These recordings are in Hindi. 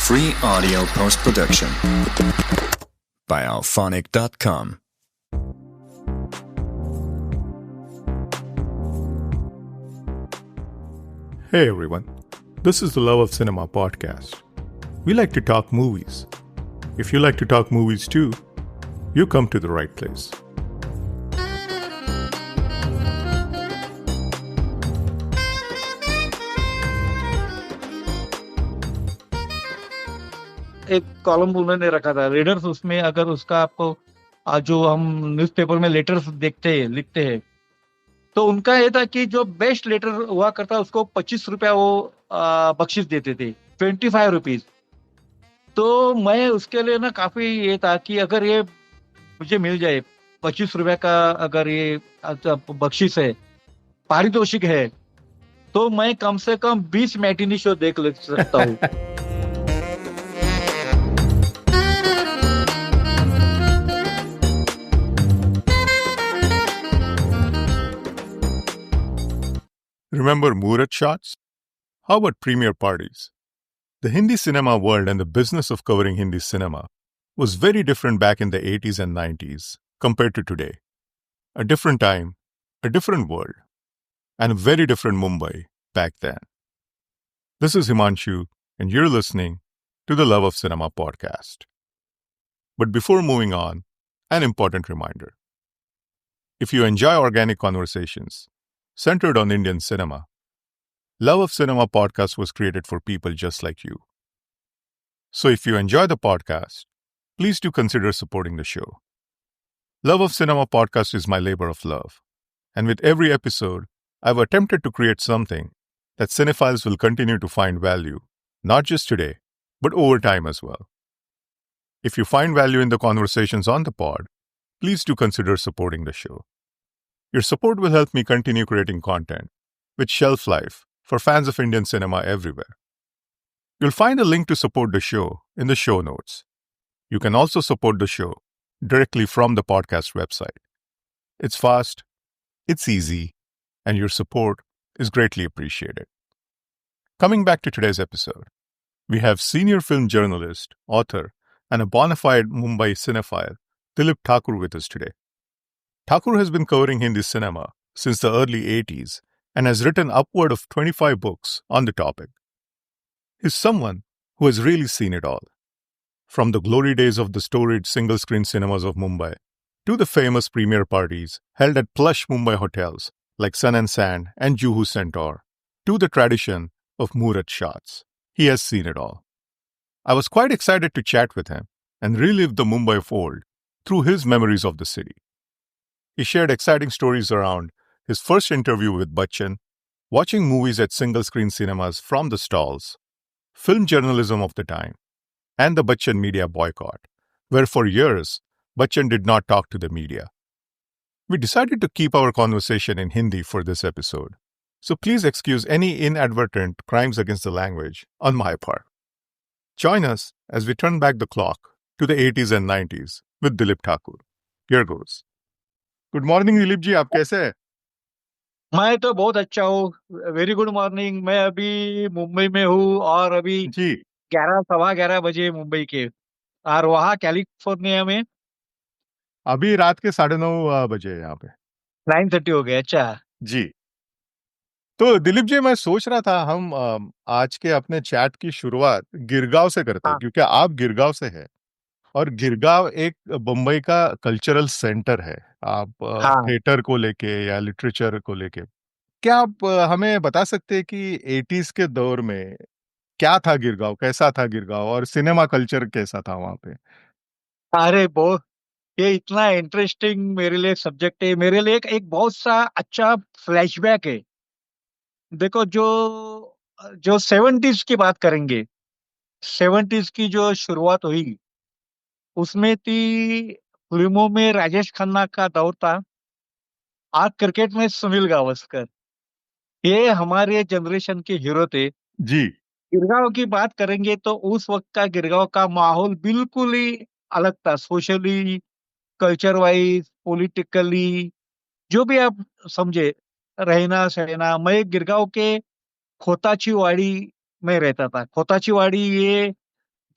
Free audio post-production by alphonic.com. Hey everyone, this is the Love of Cinema podcast. We like to talk movies. If you like to talk movies too, you come to the right place. एक कॉलम उन्होंने रखा था रीडर्स, उसमें अगर उसका आपको जो हम न्यूज़पेपर में लेटर्स लिखते हैं, तो उनका ये था कि जो बेस्ट लेटर हुआ करता उसको 25 रुपया वो बख्शिश देते थे, 25 रुपीज। तो मैं उसके लिए ना काफी ये था कि अगर ये मुझे मिल जाए 25 रुपया का, अगर ये बख्शिश है, पारितोषिक है, तो मैं कम से कम 20 मैटिनी शो देख सकता हूँ। Remember Murat shots? How about premiere parties? The Hindi cinema world and the business of covering Hindi cinema was very different back in the 80s and 90s compared to today. A different time, a different world, and a very different Mumbai back then. This is Himanshu, and you're listening to the Love of Cinema podcast. But before moving on, an important reminder. If you enjoy organic conversations centered on Indian cinema, Love of Cinema podcast was created for people just like you. So if you enjoy the podcast, please do consider supporting the show. Love of Cinema podcast is my labor of love. And with every episode, I've attempted to create something that cinephiles will continue to find value, not just today, but over time as well. If you find value in the conversations on the pod, please do consider supporting the show. Your support will help me continue creating content with shelf life for fans of Indian cinema everywhere. You'll find a link to support the show in the show notes. You can also support the show directly from the podcast website. It's fast, it's easy, and your support is greatly appreciated. Coming back to today's episode, we have senior film journalist, author, and a bona fide Mumbai cinephile, Dilip Thakur, with us today. Thakur has been covering Hindi cinema since the early 80s and has written upward of 25 books on the topic. He's someone who has really seen it all. From the glory days of the storied single-screen cinemas of Mumbai to the famous premiere parties held at plush Mumbai hotels like Sun and Sand and Juhu Centaur, to the tradition of Murat shots. He has seen it all. I was quite excited to chat with him and relive the Mumbai of old through his memories of the city. He shared exciting stories around his first interview with Bachchan, watching movies at single-screen cinemas from the stalls, film journalism of the time, and the Bachchan media boycott, where for years, Bachchan did not talk to the media. We decided to keep our conversation in Hindi for this episode, so please excuse any inadvertent crimes against the language on my part. Join us as we turn back the clock to the 80s and 90s with Dilip Thakur. Here goes. Good morning Dilip ji, आप कैसे हैं? मैं तो बहुत अच्छा हूँ। Very good morning. मैं अभी मुंबई में हूँ और अभी जी 11 सवा 11 बजे मुंबई के, और वहाँ कैलिफोर्निया में अभी रात के 9:30 बजे हैं यहाँ पे। 9:30 हो गए। अच्छा जी, तो दिलीप जी, मैं सोच रहा था हम आज के अपने चैट की शुरुआत गिरगांव से करते हैं, हाँ क्योंकि आप गिरगांव से हैं और गिरगांव एक बम्बई का कल्चरल सेंटर है। आप हाँ थिएटर को लेके या लिटरेचर को लेके क्या आप हमें बता सकते हैं कि 80s के दौर में क्या था गिरगांव, कैसा था गिरगांव और सिनेमा कल्चर कैसा था वहां पे? अरे बहुत, ये इतना इंटरेस्टिंग मेरे लिए सब्जेक्ट है। मेरे लिए एक बहुत सा अच्छा फ्लैशबैक है। देखो, जो जो 70s की बात करेंगे, 70s की जो शुरुआत हुई, उसमें थी फिल्मों में राजेश खन्ना का दौर था, आज क्रिकेट में सुनील गावस्कर। ये हमारे जनरेशन के हीरो थे। जी गिरगांव की बात करेंगे तो उस वक्त का गिरगांव का माहौल बिल्कुल ही अलग था, सोशली, कल्चर वाइज, पॉलिटिकली, जो भी आप समझे, रहना सहना। मैं गिरगांव के खोताचीवाड़ी में रहता था। खोताचीवाड़ी ये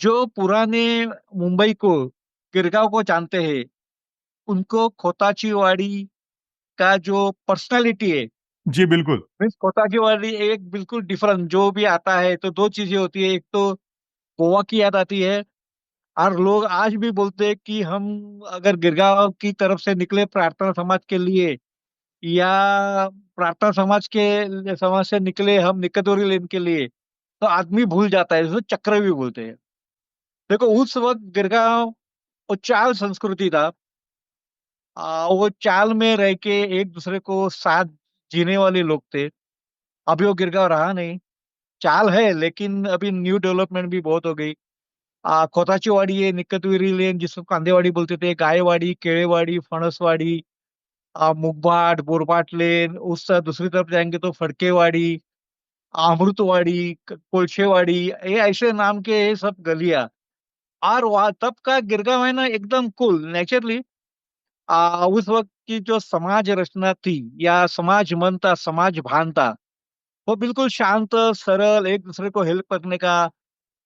जो पुराने मुंबई को, गिरगांव को जानते हैं, उनको खोताचीवाड़ी का जो पर्सनालिटी है, जी बिल्कुल। मीन्स खोताचीवाड़ी एक बिल्कुल डिफरेंट जो भी आता है तो दो चीजें होती है, एक तो गोवा की याद आती है, और लोग आज भी बोलते हैं कि हम अगर गिरगांव की तरफ से निकले प्रार्थना समाज के लिए, या प्रार्थना समाज से निकले हम निकटोरी लेन के लिए, तो आदमी भूल जाता है, इसको चक्र भी बोलते हैं। देखो उस वक्त गिरगांव वो चाल संस्कृति था। वो चाल में रह के एक दूसरे को साथ जीने वाले लोग थे। अभी वो गिरगांव रहा नहीं, चाल है लेकिन अभी न्यू डेवलपमेंट भी बहुत हो गई। खोताचीवाड़ी है, निकतविरी लेन जिसको कांदेवाड़ी बोलते थे, गायवाड़ी, केड़ेवाड़ी, फणसवाड़ी, मुगबाट, बोरबाट लेन, उस दूसरी तरफ जाएंगे तो फड़केवाड़ी, अमृतवाड़ी, कोलशेवाड़ी, ये ऐसे नाम के ये सब गलियां। और वहाँ तब का गिरगांव है ना एकदम कूल नेचुरली। उस वक्त की जो समाज रचना थी या समाज मन था, समाज भान था, वो बिल्कुल शांत सरल, एक दूसरे को हेल्प करने का,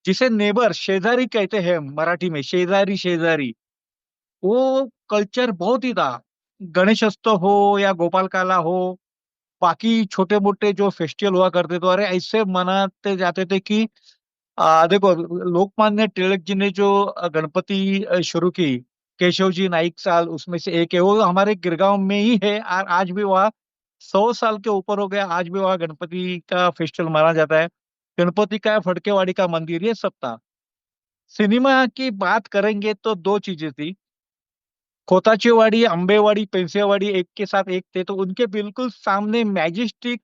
जिसे नेबर शेजारी कहते हैं मराठी में, शेजारी शेजारी, वो कल्चर बहुत ही था। गणेशोत्सव हो या गोपाल काला हो, बाकी छोटे मोटे जो फेस्टिवल हुआ करते थे, अरे ऐसे मनाते जाते थे कि देखो लोकमान्य तिलक जी ने जो गणपति शुरू की, केशव जी नाइक साल उसमें से एक है, वो हमारे गिरगांव में ही है, और आज भी वहाँ 100 साल के ऊपर हो गया, आज भी वहाँ गणपति का फेस्टिवल माना जाता है। गणपति का, फड़केवाड़ी का मंदिर, ये सब था। सिनेमा की बात करेंगे तो दो चीजें थी, खोताचीवाड़ी, अंबेवाड़ी, पेंसियावाड़ी एक के साथ एक थे, तो उनके बिल्कुल सामने मैजेस्टिक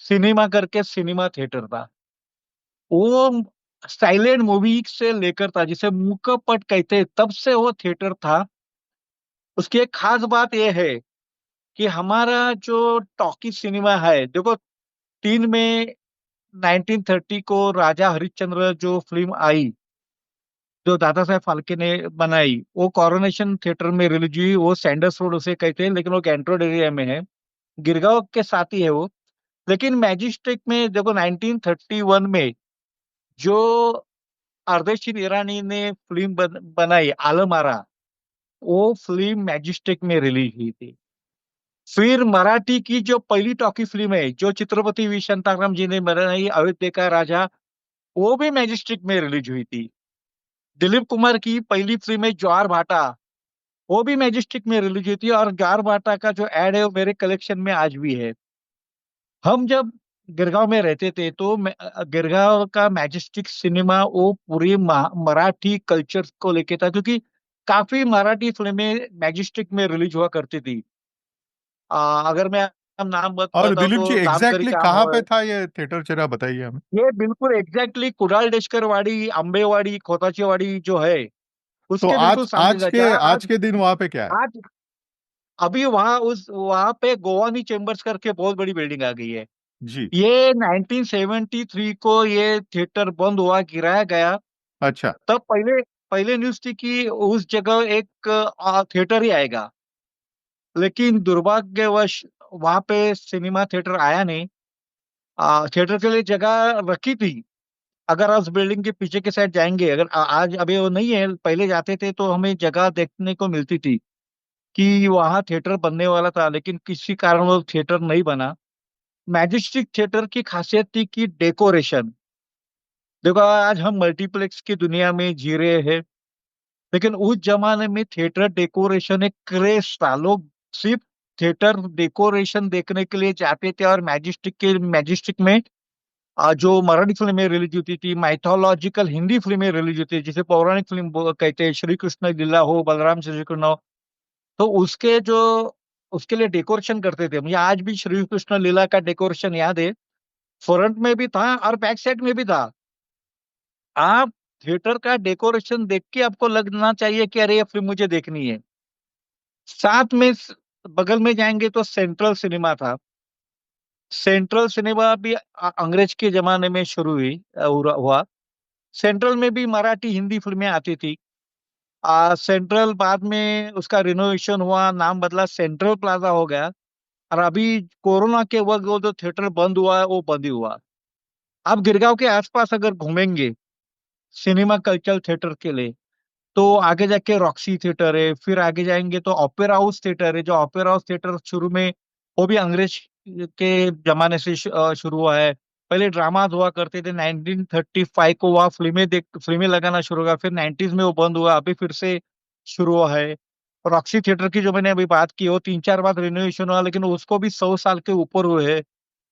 सिनेमा करके सिनेमा थिएटर था। वो साइलेंट मूवी से लेकर था, जिसे मूकपट कहते हैं, तब से वो थिएटर था। उसकी एक खास बात यह है कि हमारा जो टॉकी सिनेमा है, देखो 3 मई 1930 को राजा हरिश्चंद्र जो फिल्म आई, जो दादा साहेब फाल्के ने बनाई, वो कॉरोनेशन थिएटर में रिलीज हुई। वो सैंडर्स रोड उसे कहते हैं, लेकिन वो कैंट्रोड एरिया में है, गिरगांव के साथ ही है वो। लेकिन मैजिस्ट्रिक में देखो 1931 में जो अर्देशीर ईरानी ने फिल्म बनाई आलम आरा, वो फिल्म मैजिस्ट्रिक में रिलीज हुई थी। फिर मराठी की जो पहली टॉकी फिल्म है, जो चित्रपति वी शांताराम जी ने बनाई, अयोध्या का राजा, वो भी मैजिस्ट्रिक में रिलीज हुई थी। दिलीप कुमार की पहली फिल्म है ज्वार भाटा, वो भी मैजिस्ट्रिक में रिलीज हुई थी, और ज्वार भाटा का जो एड है वो मेरे कलेक्शन में आज भी है। हम जब गिरगांव में रहते थे तो गिरगांव का मैजेस्टिक सिनेमा वो पूरी मराठी कल्चर को लेके था, क्योंकि काफी मराठी फिल्में मैजेस्टिक में रिलीज हुआ करती थी। अगर मैं नाम और बताऊं दिलीप जी तो दामकरी एग्जैक्टली काम कहाँ है। पे था ये थिएटर, जरा बताइए हमें। ये बिल्कुल एग्जैक्टली कुडाल डेशकर वाड़ी, अंबेवाड़ी, खोताचीवाड़ी जो है, तो उसके बिल्कुल आज सामने था। जहाँ आज के दिन वहां पे क्या है? आज अभी वहां पे गोवानी चेम्बर्स करके बहुत बड़ी बिल्डिंग आ गई है। जी। ये 1973 को ये थिएटर बंद हुआ, गिराया गया। अच्छा। तब पहले पहले न्यूज थी कि उस जगह एक थिएटर ही आएगा, लेकिन दुर्भाग्यवश वहां पे सिनेमा थिएटर आया नहीं। थिएटर के लिए जगह रखी थी, अगर आप उस बिल्डिंग के पीछे के साइड जाएंगे, अगर आज अभी वो नहीं है, पहले जाते थे तो हमें जगह देखने को मिलती थी कि वहां थिएटर बनने वाला था, लेकिन किसी कारण वो थिएटर नहीं बना। मैजेस्टिक थिएटर की खासियत थी कि डेकोरेशन, देखो आज हम मल्टीप्लेक्स की दुनिया में जी रहे हैं, लेकिन उस जमाने में थिएटर डेकोरेशन एक क्रेज था। लोग सिर्फ थिएटर डेकोरेशन देखने के लिए जाते थे, और मैजेस्टिक में जो मराठी फिल्में रिलीज होती थी, माइथोलॉजिकल हिंदी फिल्में रिलीज होती थी, जिसे पौराणिक फिल्म कहते हैं, श्री कृष्ण लीला हो, बलराम श्री कृष्ण हो, तो उसके लिए डेकोरेशन करते थे। मुझे आज भी श्री कृष्ण लीला का डेकोरेशन याद है, फ्रंट में भी था और बैक साइड में भी था। आप थिएटर का डेकोरेशन देख के आपको लगना चाहिए कि अरे ये फिल्म मुझे देखनी है। साथ में बगल में जाएंगे तो सेंट्रल सिनेमा था। सेंट्रल सिनेमा भी अंग्रेज के जमाने में शुरू हुआ। सेंट्रल में भी मराठी हिंदी फिल्में आती थी। सेंट्रल बाद में उसका रिनोवेशन हुआ, नाम बदला, सेंट्रल प्लाजा हो गया। और अभी कोरोना के वक्त वो जो थिएटर बंद हुआ है वो बंद ही हुआ। आप गिरगांव के आसपास अगर घूमेंगे, सिनेमा कल्चर थिएटर के लिए। तो आगे जाके रॉक्सी थिएटर है, फिर आगे जाएंगे तो ओपेरा हाउस थिएटर है। जो ओपेरा हाउस थिएटर शुरू में वो भी अंग्रेज के जमाने से शुरू हुआ है। पहले ड्रामाज हुआ करते थे, 1935 को वहाँ फिल्में लगाना शुरू हुआ, फिर 90s में वो बंद हुआ, अभी फिर से शुरू हुआ है। रॉक्सी थिएटर की जो मैंने अभी बात की, वो 3-4 बार रिनोवेशन हुआ, लेकिन उसको भी 100 साल के ऊपर हुए हैं।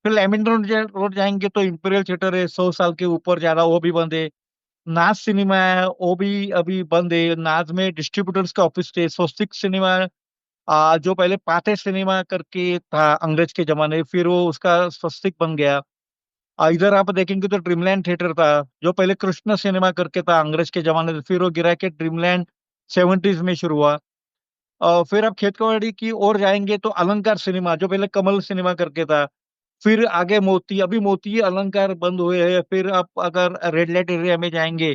फिर लेमिन रोड जाएंगे तो इंपीरियल थिएटर है, 100 साल के ऊपर ज्यादा, वो भी बंद है। नाज सिनेमा है, वो भी अभी बंद है। नाज में डिस्ट्रीब्यूटर्स का ऑफिस थे। स्वस्तिक सिनेमा जो पहले पाथे सिनेमा करके था अंग्रेज के जमाने, फिर वो उसका स्वस्तिक बन गया। इधर आप देखेंगे तो ड्रीमलैंड थिएटर था, जो पहले कृष्ण सिनेमा करके था अंग्रेज के जमाने से, फिर वो गिरा के ड्रीमलैंड 70s में शुरू हुआ। फिर आप खेतकवाड़ी की ओर जाएंगे तो अलंकार सिनेमा, जो पहले कमल सिनेमा करके था। फिर आगे मोती, अभी मोती अलंकार बंद हुए हैं। फिर आप अगर रेड लाइट एरिया में जाएंगे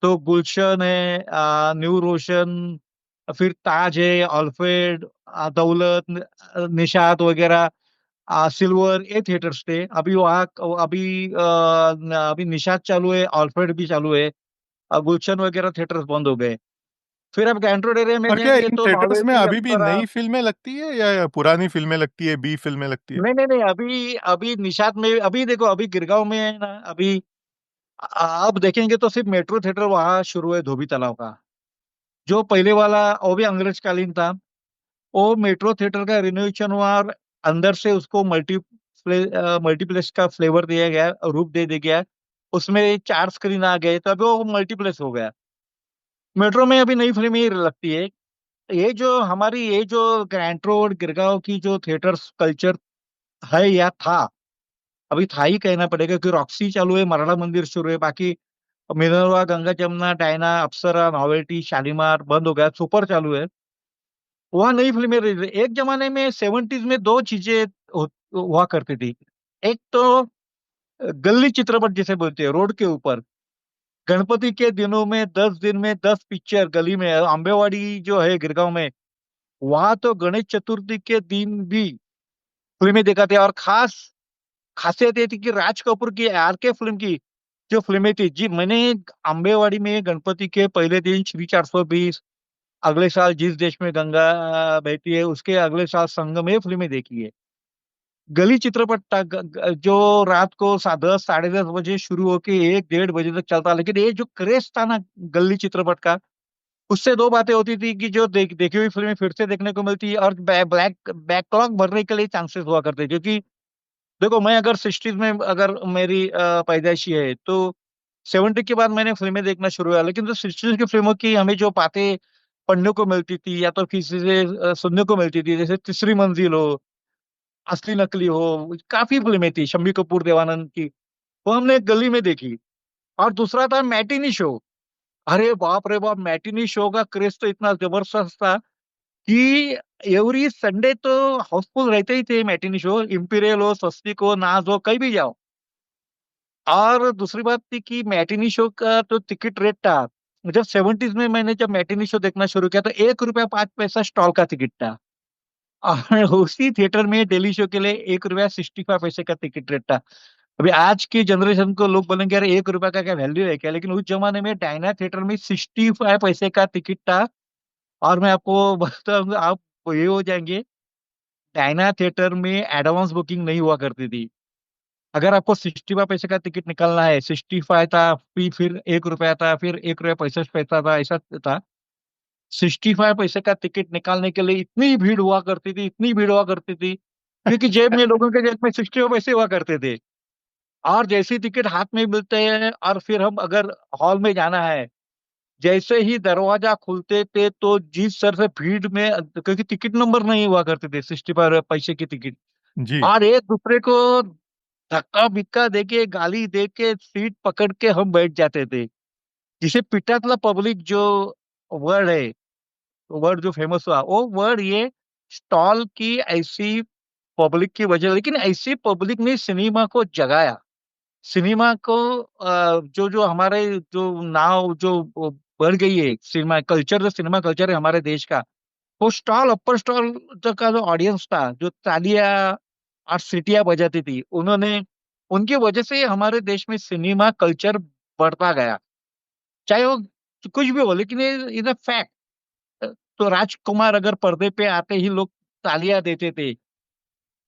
तो गुलशन है, न्यू रोशन, फिर ताज है, अल्फ्रेड, दौलत, निषाद वगैरह, सिल्वर, ये थिएटर्स थे। अभी वहाँ अभी निषाद चालू है, अल्फ्रेड भी चालू है। गुलशन वगैरह थिएटर्स बंद हो गए। फिर आप गैंट्रोड रोड एरिया में और क्या जाएंगे इन तो थिएटर्स में नॉवेल्टी, अभी भी अप्सरा। नई फिल्में लगती है या पुरानी फिल्में लगती है, बी फिल्में लगती है? नहीं नहीं नहीं, अभी अभी निषाद में, अभी देखो, अभी गिरगांव में है ना, अभी आप देखेंगे तो सिर्फ मेट्रो थिएटर वहां शुरू है, धोबी तालाब का। जो पहले वाला वो भी अंग्रेज कालीन था, वो मेट्रो थिएटर का रिनोवेशन हुआ और अंदर से उसको मल्टीप्लेक्स का फ्लेवर दिया गया, रूप दे दिया गया। उसमें 4 स्क्रीन आ गए, तो अभी वो मल्टीप्लेक्स हो गया। मेट्रो में अभी नई फिल्म ही लगती है। ये जो ग्रैंड रोड गिरगांव की जो थिएटर कल्चर है या था, अभी था ही कहना पड़ेगा, कि रॉक्सी चालू है, मराठा मंदिर शुरू है, बाकी मिनरवा, गंगा जमुना, डायना, अप्सरा, नोवेल्टी, शालीमार बंद हो गया, सुपर चालू है। वहाँ नई फिल्में एक जमाने में 70s में दो चीजें हुआ करती थी। एक तो गली चित्रपट जिसे बोलते हैं, रोड के ऊपर। गणपति के दिनों में 10 दिन में 10 पिक्चर गली में, आंबेवाड़ी जो है गिरगांव में, वहां तो गणेश चतुर्थी के दिन भी फिल्में दिखाते हैं। और खासियत ये थी कि राज कपूर की आरके फिल्म की जो फिल्में थी जी, मैंने आंबेवाड़ी में गणपति के पहले दिन श्री 420, अगले साल जिस देश में गंगा बहती है, उसके अगले साल संगम, ये फिल्में देखी है। गली चित्रपट था, जो रात को 10, साढ़े 10 बजे शुरू होके 1-1:30 बजे तक चलता। लेकिन ये जो क्रेज था ना गली चित्रपट का, उससे दो बातें होती थी, कि जो देखी हुई फिल्में फिर से देखने को मिलती है, और ब्लैक बैकलॉग भरने के लिए चांसेस हुआ करते, क्योंकि देखो, मैं अगर 60s में अगर मेरी पैदाइशी है, तो 70 के बाद मैंने फिल्में देखना शुरू किया। लेकिन जो 60s की फिल्मों की हमें जो बातें पढ़ने को मिलती थी, या तो किसी से सुनने को मिलती थी, जैसे तीसरी मंजिल हो, असली नकली हो, काफी फिल्में थी शम्मी कपूर देवानंद की, वो हमने गली में देखी। और दूसरा था मैटिनी शो। अरे बाप रे बाप, मैटिनी शो का क्रेज तो इतना जबरदस्त था कि एवरी संडे तो हाउसफुल रहते ही थे मैटिनी शो। इंपीरियल हो, स्वस्तिक हो, नाज हो, कहीं भी जाओ। और दूसरी बात थी कि मैटिनी शो का तो टिकट रेट था, जब 70s में मैंने जब मैटिनी शो देखना शुरू किया, तो 1 रुपया 5 पैसा स्टॉल का टिकट था। और उसी थिएटर में डेली शो के लिए 1 रुपया 65 पैसे का टिकट रेट था। अभी आज की जनरेशन को लोग बोलेंगे यार 1 रुपया का क्या वैल्यू है क्या, लेकिन उस जमाने में डायना थिएटर में 65 पैसे का टिकट था। और मैं आपको बताऊंगा, आप ये हो जाएंगे, डायना थिएटर में एडवांस बुकिंग नहीं हुआ करती थी। अगर आपको 65 पैसे का टिकट निकालना है, 65 था, फिर 1 रुपया था, फिर 1 रुपया 65 पैसा था, ऐसा था। 65 पैसे का टिकट निकालने के लिए इतनी भीड़ हुआ करती थी, इतनी भीड़ हुआ करती थी, क्योंकि लोगों के जेब में 65 पैसे हुआ करते थे। और जैसे ही टिकट हाथ में मिलते हैं, और फिर हम अगर हॉल में जाना है, जैसे ही दरवाजा खुलते थे, तो जिस सर से भीड़ में, क्योंकि टिकट नंबर नहीं हुआ करते थे 65 पैसे की टिकट, जी। और एक दूसरे को धक्का बिक्का देके, गाली देके, सीट पकड़ के हम बैठ जाते थे। जिसे पिटातला पब्लिक जो वर्ड है, वर्ड जो फेमस हुआ, वो वर्ड ये स्टॉल की ऐसी पब्लिक की वजह, लेकिन ऐसी पब्लिक ने सिनेमा को जगाया। सिनेमा को जो जो हमारे जो नाव जो बढ़ गई है, सिनेमा कल्चर, जो सिनेमा कल्चर है हमारे देश का, वो स्टॉल, अपर स्टॉल तक का जो ऑडियंस था, जो तालियां और सीटियां बजाती थी, उन्होंने, उनकी वजह से हमारे देश में सिनेमा कल्चर बढ़ता गया। चाहे वो कुछ भी हो, लेकिन ये इज अ फैक्ट। तो राजकुमार अगर पर्दे पे आते ही लोग तालियां देते थे,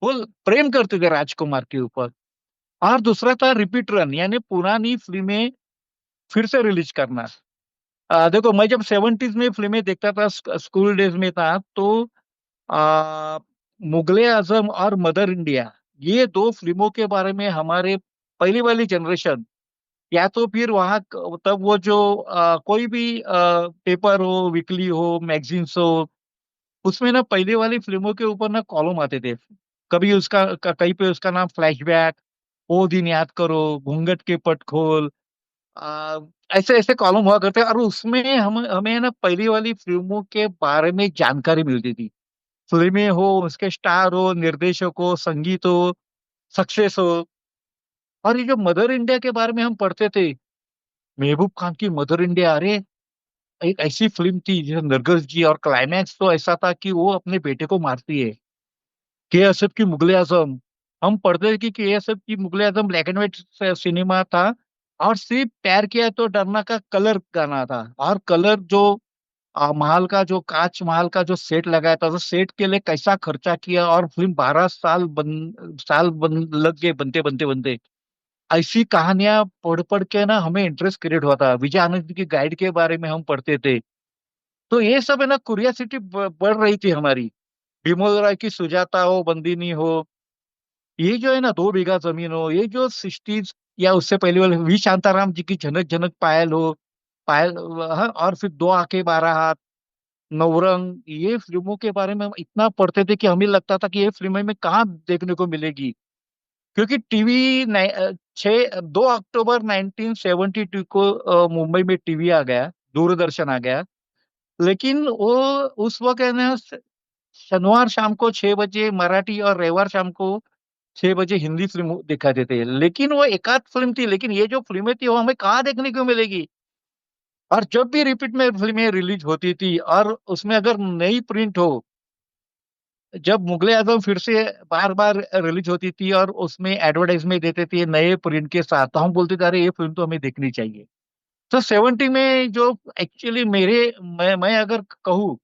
वो प्रेम करते थे राजकुमार के ऊपर। और दूसरा था रिपीट रन, यानी पुरानी फिल्में फिर से रिलीज करना। देखो, मैं जब 70s में फिल्में देखता था, स्कूल डेज में था, तो आ, मुगले आजम और मदर इंडिया, ये दो फिल्मों के बारे में हमारे पहली वाली जनरेशन, या तो फिर वहाँ तब वो जो कोई भी पेपर हो, वीकली हो, मैगजीन्स हो, उसमें ना पहले वाली फिल्मों के ऊपर ना कॉलम आते थे। कभी उसका कहीं पे उसका नाम फ्लैशबैक, वो दिन याद करो, घूंघट के पट खोल, आ, ऐसे ऐसे कॉलम हुआ करते, और उसमें हम हमें ना पहली वाली फिल्मों के बारे में जानकारी मिलती थी। फिल्में हो, उसके स्टार हो, निर्देशक हो, संगीत हो, सक्सेस हो। और ये जो मदर इंडिया के बारे में हम पढ़ते थे, महबूब खान की मदर इंडिया, अरे एक ऐसी फिल्म थी जिसे नरगिस जी, और क्लाइमैक्स तो ऐसा था कि वो अपने बेटे को मारती है। के असफ की मुगले आजम, हम पढ़ते थे कि के असफ की मुगले आजम ब्लैक एंड व्हाइट सिनेमा था, और सिर्फ प्यार किया तो डरना का कलर गाना था। और कलर जो महल का, जो कांच महल का जो सेट लगाया था, तो सेट के लिए कैसा खर्चा किया, और फिल्म 12 साल लग गए बनते बनते बनते। ऐसी कहानियां पढ़ पढ़ के ना हमें इंटरेस्ट क्रिएट हुआ था। विजय आनंद की गाइड के बारे में हम पढ़ते थे। तो ये सब है ना, क्यूरियोसिटी बढ़ रही थी हमारी। बिमल राय की सुजाता हो, बंदिनी हो, ये जो है ना 2 बीघा जमीन हो, ये जो 60s या उससे पहले वाले वी शांताराम जी की झनक झनक पायल हो, पायल, हाँ, और फिर 2 आंखें 12 हाथ, नवरंग, ये फिल्मों के बारे में हम इतना पढ़ते थे कि हमें लगता था कि ये फिल्में में कहाँ देखने को मिलेगी। क्योंकि टीवी 2 अक्टूबर 1972 को मुंबई में टीवी आ गया, दूरदर्शन आ गया। लेकिन वो उस वक्त है ना, शनिवार शाम को 6 बजे मराठी और रविवार शाम को 6 बजे हिंदी फिल्म दिखाते थे। लेकिन वो एकाध फिल्म थी, लेकिन ये जो फिल्में थी वो हमें कहाँ देखने को मिलेगी। और जब भी रिपीट में फिल्में रिलीज होती थी, और उसमें अगर नई प्रिंट हो, जब मुगले आजम फिर से बार बार रिलीज होती थी और उसमें एडवर्टाइजमेंट देते थे नए प्रिंट के साथ, तो हम बोलते थे अरे ये फिल्म तो हमें देखनी चाहिए। तो 70 में जो एक्चुअली मैं अगर कहूँ,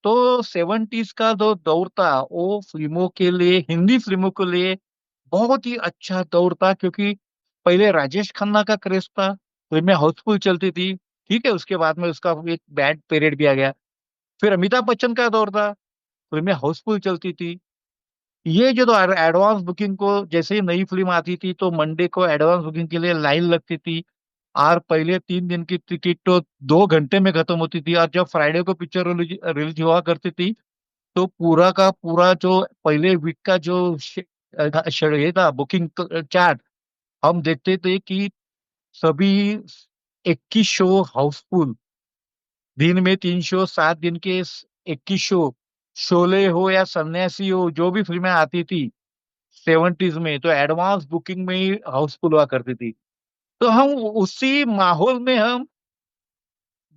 तो 70s का जो दौर था, वो फिल्मों के लिए, हिंदी फिल्मों के लिए बहुत ही अच्छा दौर था। क्योंकि पहले राजेश खन्ना का क्रेज था, फिल्में हाउसफुल चलती थी। ठीक है, उसके बाद में उसका एक बैड पीरियड भी आ गया। फिर अमिताभ बच्चन का दौर था, फिल्में हाउसफुल चलती थी। ये जो तो एडवांस बुकिंग को, जैसे ही नई फिल्म आती थी तो मंडे को एडवांस बुकिंग के लिए लाइन लगती थी। और पहले 3 दिन की टिकट तो 2 घंटे में खत्म होती थी। और जब फ्राइडे को पिक्चर रिलीज रिलीज हुआ करती थी, तो पूरा का पूरा जो पहले वीक का जो ये था बुकिंग चार्ट, हम देखते थे कि सभी 21 शो हाउसफुल, दिन में 3 शो, 7 दिन के 21 शो। शोले हो या सन्यासी हो, जो भी फिल्में आती थी 70s में, तो एडवांस बुकिंग में ही हाउसफुल हुआ करती थी। तो हम उसी माहौल में हम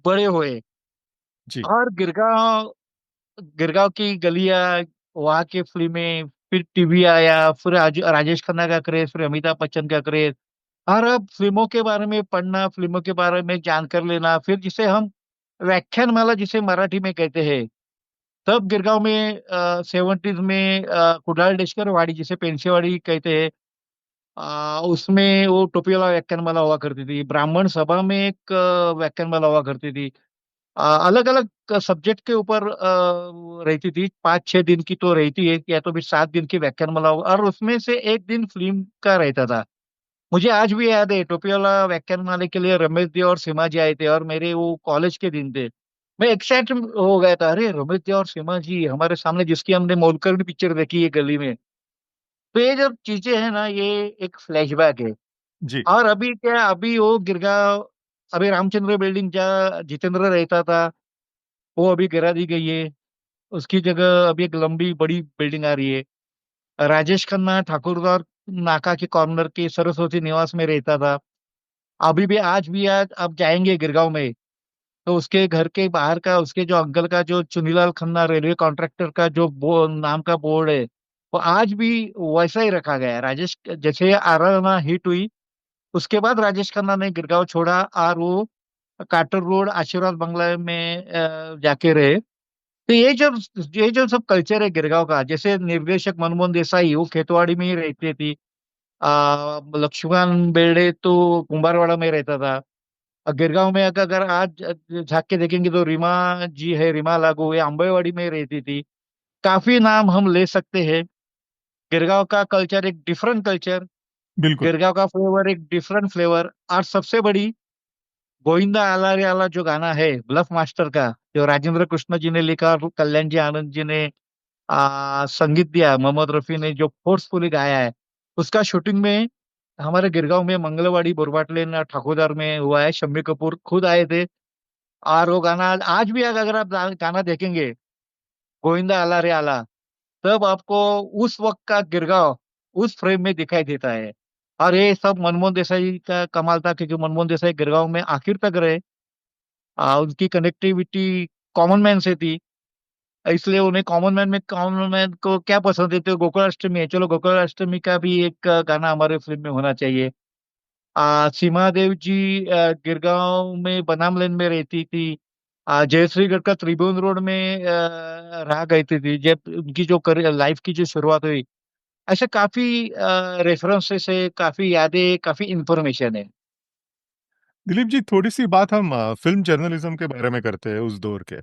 बड़े हुए। जी, और गिरगांव, गिरगांव की गलियां, वहाँ की फिल्में, फिर टीवी आया, फिर राजेश खन्ना का क्रेज, फिर अमिताभ बच्चन का क्रेज। और अब फिल्मों के बारे में पढ़ना, फिल्मों के बारे में जानकर लेना, फिर जिसे हम व्याख्यान माला जिसे मराठी में कहते हैं, तब गिरगांव में 70s में कुडाल डेस्कर वाड़ी जिसे पेंसेवाड़ी कहते हैं, उसमें वो टोपीवाला व्याख्यानमाला हुआ करती थी। ब्राह्मण सभा में एक व्याख्यानमाला हुआ करती थी। अलग अलग सब्जेक्ट के ऊपर रहती थी, 5-6 दिन की तो रहती है, या तो फिर 7 दिन की व्याख्यानमाला और उसमें से एक दिन फिल्म का रहता था। मुझे आज भी याद है, टोपीवाला व्याख्यानमाला के लिए रमेश जी और सीमा जी आए थे, और मेरे वो कॉलेज के दिन थे। मैं एक्साइट हो गया था, अरे रमेश जी और सीमा जी हमारे सामने, जिसकी हमने मोलकर पिक्चर देखी है गली में। तो ये जो चीजें हैं ना, ये एक फ्लैशबैक है। जी, और अभी क्या, अभी वो गिरगांव, अभी रामचंद्र बिल्डिंग जहाँ जितेंद्र रहता था, वो अभी गिरा दी गई है। उसकी जगह अभी एक लंबी बड़ी बिल्डिंग आ रही है। राजेश खन्ना ठाकुरद्वार नाका के कॉर्नर के सरस्वती निवास में रहता था। अभी भी, आज अब जाएंगे गिरगांव में, तो उसके घर के बाहर का, उसके जो अंकल का, जो चुनीलाल खन्ना रेलवे कॉन्ट्रैक्टर का जो नाम का बोर्ड है, वो आज भी वैसा ही रखा गया है। राजेश, जैसे आराधना हिट हुई, उसके बाद राजेश खन्ना ने गिरगांव छोड़ा, और वो काटर रोड आशीर्वाद बंगला में जाके रहे। तो ये जो सब कल्चर है गिरगांव का, जैसे निर्देशक मनमोहन देसाई वो खेतवाड़ी में ही रहती थी। लक्ष्मण बेर्डे तो कुंभारवाड़ा में रहता था। गिरगांव में अगर आज झांक के देखेंगे तो रीमा जी है, रीमा लागू, ये आंबेवाड़ी में रहती थी। काफी नाम हम ले सकते हैं। गिरगांव का कल्चर एक डिफरेंट कल्चर, बिल्कुल। गिरगांव का फ्लेवर एक डिफरेंट फ्लेवर। और सबसे बड़ी, गोविंदा आला रे आला जो गाना है ब्लफ मास्टर का, जो राजेंद्र कृष्ण जी ने लिखा और कल्याण जी आनंद जी ने संगीत दिया, मोहम्मद रफी ने जो फोर्सफुली गाया है, उसका शूटिंग में हमारे गिरगांव में मंगलवाड़ी बोरबाटलेन ठाकुरदार में हुआ है। शम्मी कपूर खुद आए थे। और वो गाना आज भी अगर आप गाना देखेंगे, गोविंदा आला रे आला, तब आपको उस वक्त का गिरगांव उस फ्रेम में दिखाई देता है। और ये सब मनमोहन देसाई का कमाल था, क्योंकि मनमोहन देसाई गिरगांव में आखिर तक रहे। उनकी कनेक्टिविटी कॉमन मैन से थी, इसलिए उन्हें कॉमन मैन को क्या पसंद है, तो गोकुलाष्टमी है, चलो गोकुलाष्टमी का भी एक गाना हमारे फिल्म में होना चाहिए। सीमा देव जी गिरगांव में बनाम लेन में रहती थी। जयश्री गढ़कर त्रिभुवन रोड में रहा करती थी जब उनकी जो लाइफ की जो शुरुआत हुई। ऐसे काफी रेफरेंसेस है, काफी यादें, काफी इंफॉर्मेशन है। दिलीप जी, थोड़ी सी बात हम फिल्म जर्नलिज्म के बारे में करते हैं उस दौर के।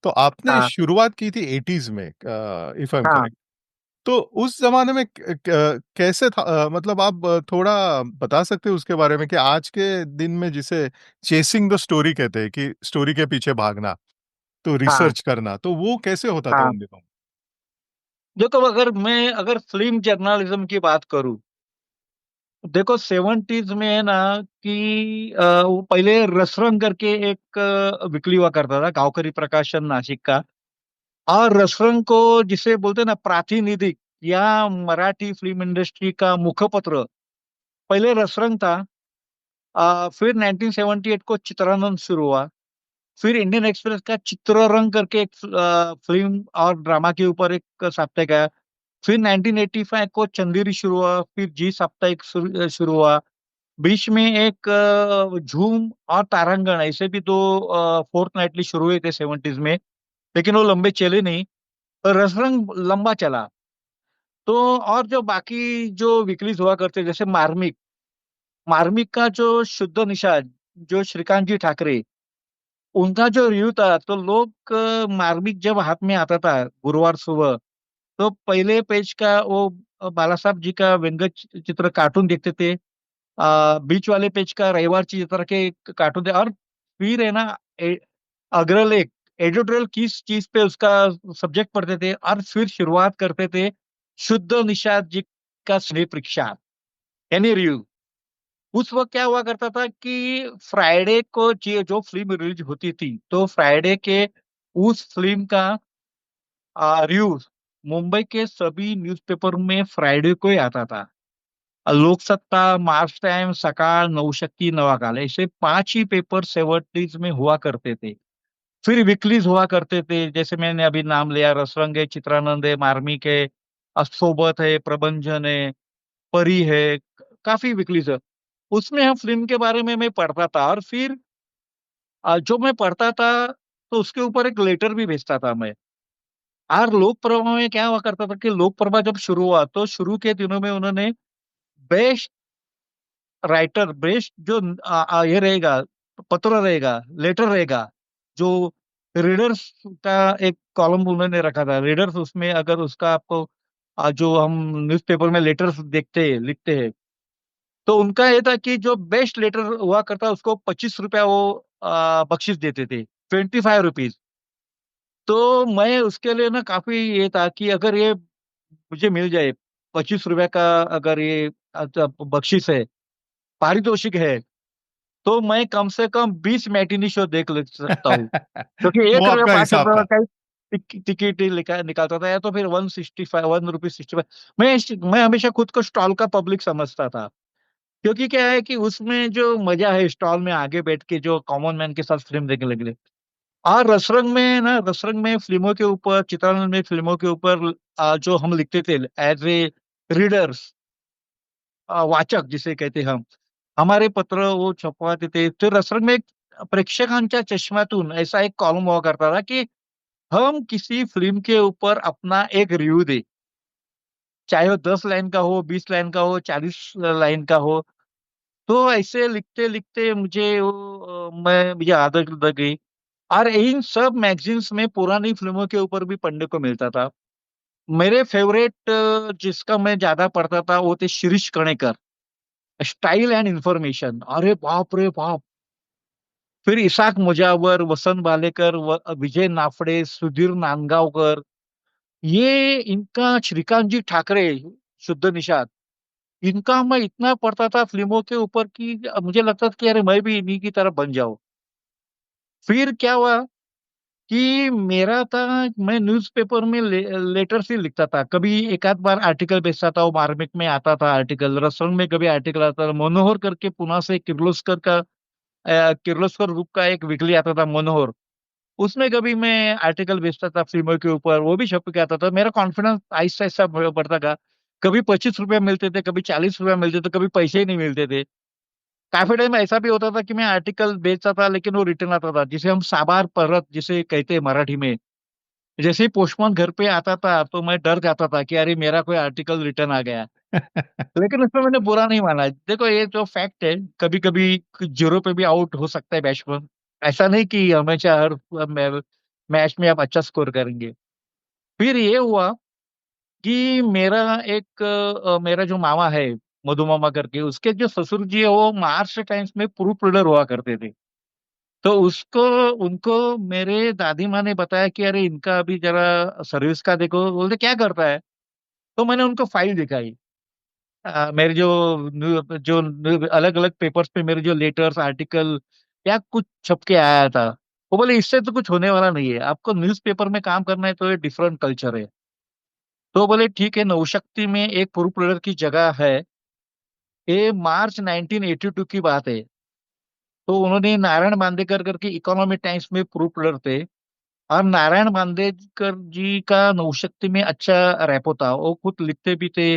तो आपने हाँ शुरुआत की थी 80s में, इफ आई एम हाँ करेक्ट। तो उस ज़माने में कैसे था, मतलब आप थोड़ा बता सकते हैं उसके बारे में कि आज के दिन में जिसे चेसिंग द स्टोरी कहते हैं कि स्टोरी के पीछे भागना, तो हाँ रिसर्च करना, तो वो कैसे होता था हाँ। उन दिनों? देखो, अगर फिल्म जर्नलिज्म की बात करूं, देखो 70s में है ना कि वो पहले रसरंग करके एक वीकली हुआ करता था, गांवकरी प्रकाशन नासिक का। और रसरंग को जिसे बोलते हैं ना प्रातिनिधिक या मराठी फिल्म इंडस्ट्री का मुखपत्र, पहले रसरंग था। फिर 1978 को चित्रानंद शुरू हुआ। फिर इंडियन एक्सप्रेस का चित्ररंग करके एक फिल्म और ड्रामा के ऊपर एक साप्ताहिक आया। फिर 1985 को चंदेरी शुरू हुआ, फिर जी साप्ताहिक शुरू हुआ। बीच में एक झूम और तारांगण, ऐसे भी दो फोर्थ नाइटली शुरू हुए थे 70s में, लेकिन वो लंबे चले नहीं। और रसरंग लंबा चला। तो और जो बाकी जो वीकलीज हुआ करते, जैसे मार्मिक, मार्मिक का जो शुद्ध निषाद, जो श्रीकांत जी ठाकरे, उनका जो रिव्यू था, तो लोग मार्मिक जब हाथ में आता था गुरुवार सुबह, तो पहले पेज का वो बाला साहब जी का व्यंग्य चित्र कार्टून देखते थे। बीच वाले पेज का रविवार चित्र के कार्टून थे। और फिर है ना अग्रलेख, एडिटोरियल किस चीज पे उसका सब्जेक्ट पढ़ते थे, और फिर शुरुआत करते थे शुद्ध निषाद जी का स्नेह परीक्षा, यानी रिव्यू। उस वक्त क्या हुआ करता था कि फ्राइडे को जो फिल्म रिलीज होती थी, तो फ्राइडे के उस फिल्म का रिव्यू मुंबई के सभी न्यूज़पेपर में फ्राइडे को ही आता था। लोकसत्ता, मार्च टाइम, सकाळ, नवशक्ति, नवाकाल, ऐसे पांच ही पेपर 70s में हुआ करते थे। फिर वीकलीज हुआ करते थे, जैसे मैंने अभी नाम लिया, रसरंग है, चित्रानंद है, मार्मिक है, सोबत है, प्रबंधन है, परी है, काफी वीकलीज है। उसमें हम फिल्म के बारे में मैं पढ़ता था। और फिर जो मैं पढ़ता था, तो उसके ऊपर एक लेटर भी भेजता था मैं। और लोक प्रभा में क्या हुआ करता था कि लोक प्रभा जब शुरू हुआ, तो शुरू के दिनों में उन्होंने बेस्ट राइटर, बेस्ट जो ये रहेगा, पत्र रहेगा, लेटर रहेगा, जो रीडर्स का एक कॉलम उन्होंने रखा था, रीडर्स, उसमें अगर उसका आपको जो हम न्यूज़पेपर में लेटर्स देखते हैं, लिखते हैं, तो उनका ये था कि जो बेस्ट लेटर हुआ करता उसको 25 रुपया वो बख्शिश देते थे, 25 रुपीज। तो मैं उसके लिए ना काफी ये था कि अगर ये मुझे मिल जाए 25 रुपया का, अगर ये बख्शिश है, पारितोषिक है, तो मैं कम से कम 20 मैटिनी शो देख ले सकता हूँ। क्योंकि वो 1 रुपया आपका हिसाब 5 रुपया था। का ही टिकट निकालता था, या तो फिर 165, 1 रुपी 65। मैं हमेशा खुद को स्टॉल का पब्लिक समझता था। क्योंकि क्या है कि उसमें जो मजा है स्टॉल में आगे बैठ के जो कॉमन मैन के साथ फिल्म देखने लगे। और रसरंग में फिल्मों के ऊपर, चित्रानंद में फिल्मों के ऊपर जो हम लिखते थे एज ए रीडर्स, वाचक जिसे कहते हैं हम, हमारे पत्र वो छपवाते थे। फिर रसरंग में एक प्रेक्षकांच्या चष्म्यातून ऐसा एक कॉलम हुआ करता था कि हम किसी फिल्म के ऊपर अपना एक रिव्यू दे, चाहे वो 10 लाइन का हो, 20 लाइन का हो, 40 लाइन का हो। तो ऐसे लिखते लिखते मुझे आदत लग गई। और इन सब मैगजीन्स में पुरानी फिल्मों के ऊपर भी पढ़ने को मिलता था। मेरे फेवरेट जिसका मैं ज्यादा पढ़ता था वो थे Shirish Kanekar, style and information. अरे बाप रे बाप! फिर इसाक मुजावर, वसंत बालेकर, विजय नाफडे, सुधीर नांदगावकर, ये इनका श्रीकांत जी ठाकरे, शुद्ध निषाद, इनका मैं इतना पढ़ता था फिल्मों के ऊपर कि मुझे लगता था कि अरे मैं भी इन्हीं की तरह बन जाऊं। फिर क्या हुआ कि मेरा था, मैं न्यूज़पेपर में लेटर्स ही लिखता था। कभी एक आध बार आर्टिकल बेचता था, वो मार्मिक में आता था आर्टिकल, रसों में कभी आर्टिकल आता था, मनोहर करके पुणे से किर्लोस्कर ग्रुप का एक वीकली आता था मनोहर, उसमें कभी मैं आर्टिकल भेजता था फिल्मों के ऊपर, वो भी छप के आता था। मेरा कॉन्फिडेंस आहिस्ता आहिस्ता बढ़ता गया। कभी 25 रुपया मिलते थे, कभी 40 रुपया मिलते थे, कभी पैसे ही नहीं मिलते थे। काफी टाइम ऐसा भी होता था कि मैं आर्टिकल बेचता था लेकिन वो रिटर्न आता था, जिसे हम साबार परत जिसे कहते हैं मराठी में। जैसे ही पोस्टमैन घर पे आता था तो मैं डर जाता था कि अरे मेरा कोई आर्टिकल रिटर्न आ गया। लेकिन उसमें मैंने बुरा नहीं माना। देखो ये जो फैक्ट है, कभी कभी जीरो पे भी आउट हो सकता है बैट्समैन। ऐसा नहीं कि हमेशा हर मैच में आप अच्छा स्कोर करेंगे। फिर ये हुआ कि मेरा जो मामा है, मधु मामा करके, उसके जो ससुर जी है वो महाराष्ट्र टाइम्स में प्रूफ रीडर हुआ करते थे। तो उसको उनको मेरे दादी माँ ने बताया कि अरे इनका अभी जरा सर्विस का देखो। बोलते क्या करता है? तो मैंने उनको फाइल दिखाई। मेरे जो अलग अलग पेपर्स पे मेरे जो लेटर्स, आर्टिकल या कुछ छप के आया था। वो बोले इससे तो कुछ होने वाला नहीं है, आपको न्यूज़पेपर में काम करना है तो ये डिफरेंट कल्चर है। तो बोले ठीक है, नौशक्ति में एक प्रूफ रीडर की जगह है। ये मार्च 1982 की बात है। तो उन्होंने नारायण बांदेकर करके इकोनॉमिक टाइम्स में प्रूफ रीडर थे। और नारायण बांदेकर जी का नौशक्ति में अच्छा रैपो था, वो खुद लिखते भी थे।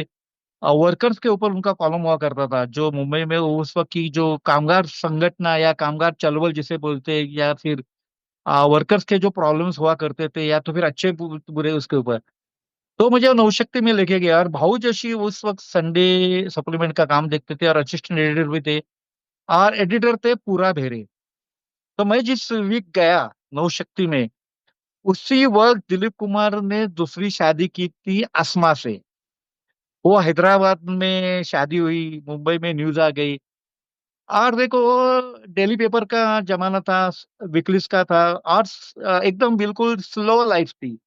वर्कर्स के ऊपर उनका कॉलम हुआ करता था, जो मुंबई में उस वक्त की जो कामगार संगठन या कामगार चळवळ जिसे बोलते हैं, या फिर वर्कर्स के जो प्रॉब्लम्स हुआ करते थे, या तो फिर अच्छे बुरे उसके ऊपर। तो मुझे नौशक्ति में लेके गया, और भाऊ जोशी उस वक्त संडे सप्लीमेंट का काम देखते थे और असिस्टेंट एडिटर भी थे। और एडिटर थे पूरा भेरे। तो मैं जिस वीक गया नौशक्ति में, उसी वक्त दिलीप कुमार ने दूसरी शादी की थी असमा से। वो हैदराबाद में शादी हुई, मुंबई में न्यूज आ गई। और देखो डेली पेपर का जमाना था, वीकलीज का था, और एकदम बिल्कुल स्लो लाइफ थी।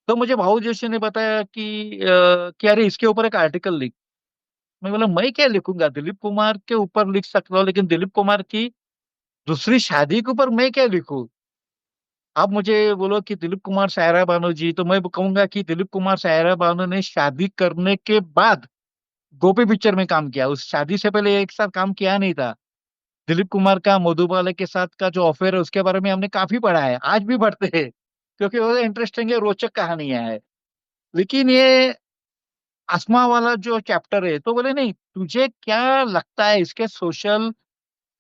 तो मुझे भाऊ जोशी ने बताया कि अरे इसके ऊपर एक आर्टिकल लिख। मैं बोला मैं क्या लिखूंगा? दिलीप कुमार के ऊपर लिख सकता हूँ, लेकिन दिलीप कुमार की दूसरी शादी के ऊपर मैं क्या लिखूं? आप मुझे बोलो कि दिलीप कुमार सायरा बानो जी, तो मैं कहूंगा कि दिलीप कुमार सायरा बानो ने शादी करने के बाद गोपी पिक्चर में काम किया, उस शादी से पहले एक साथ काम किया नहीं था। दिलीप कुमार का मधुबाला के साथ का जो अफेयर है उसके बारे में हमने काफी पढ़ा है, आज भी पढ़ते हैं, क्योंकि वो इंटरेस्टिंग है, रोचक कहानियां है। लेकिन ये आसमा वाला जो चैप्टर है, तो बोले नहीं, तुझे क्या लगता है इसके सोशल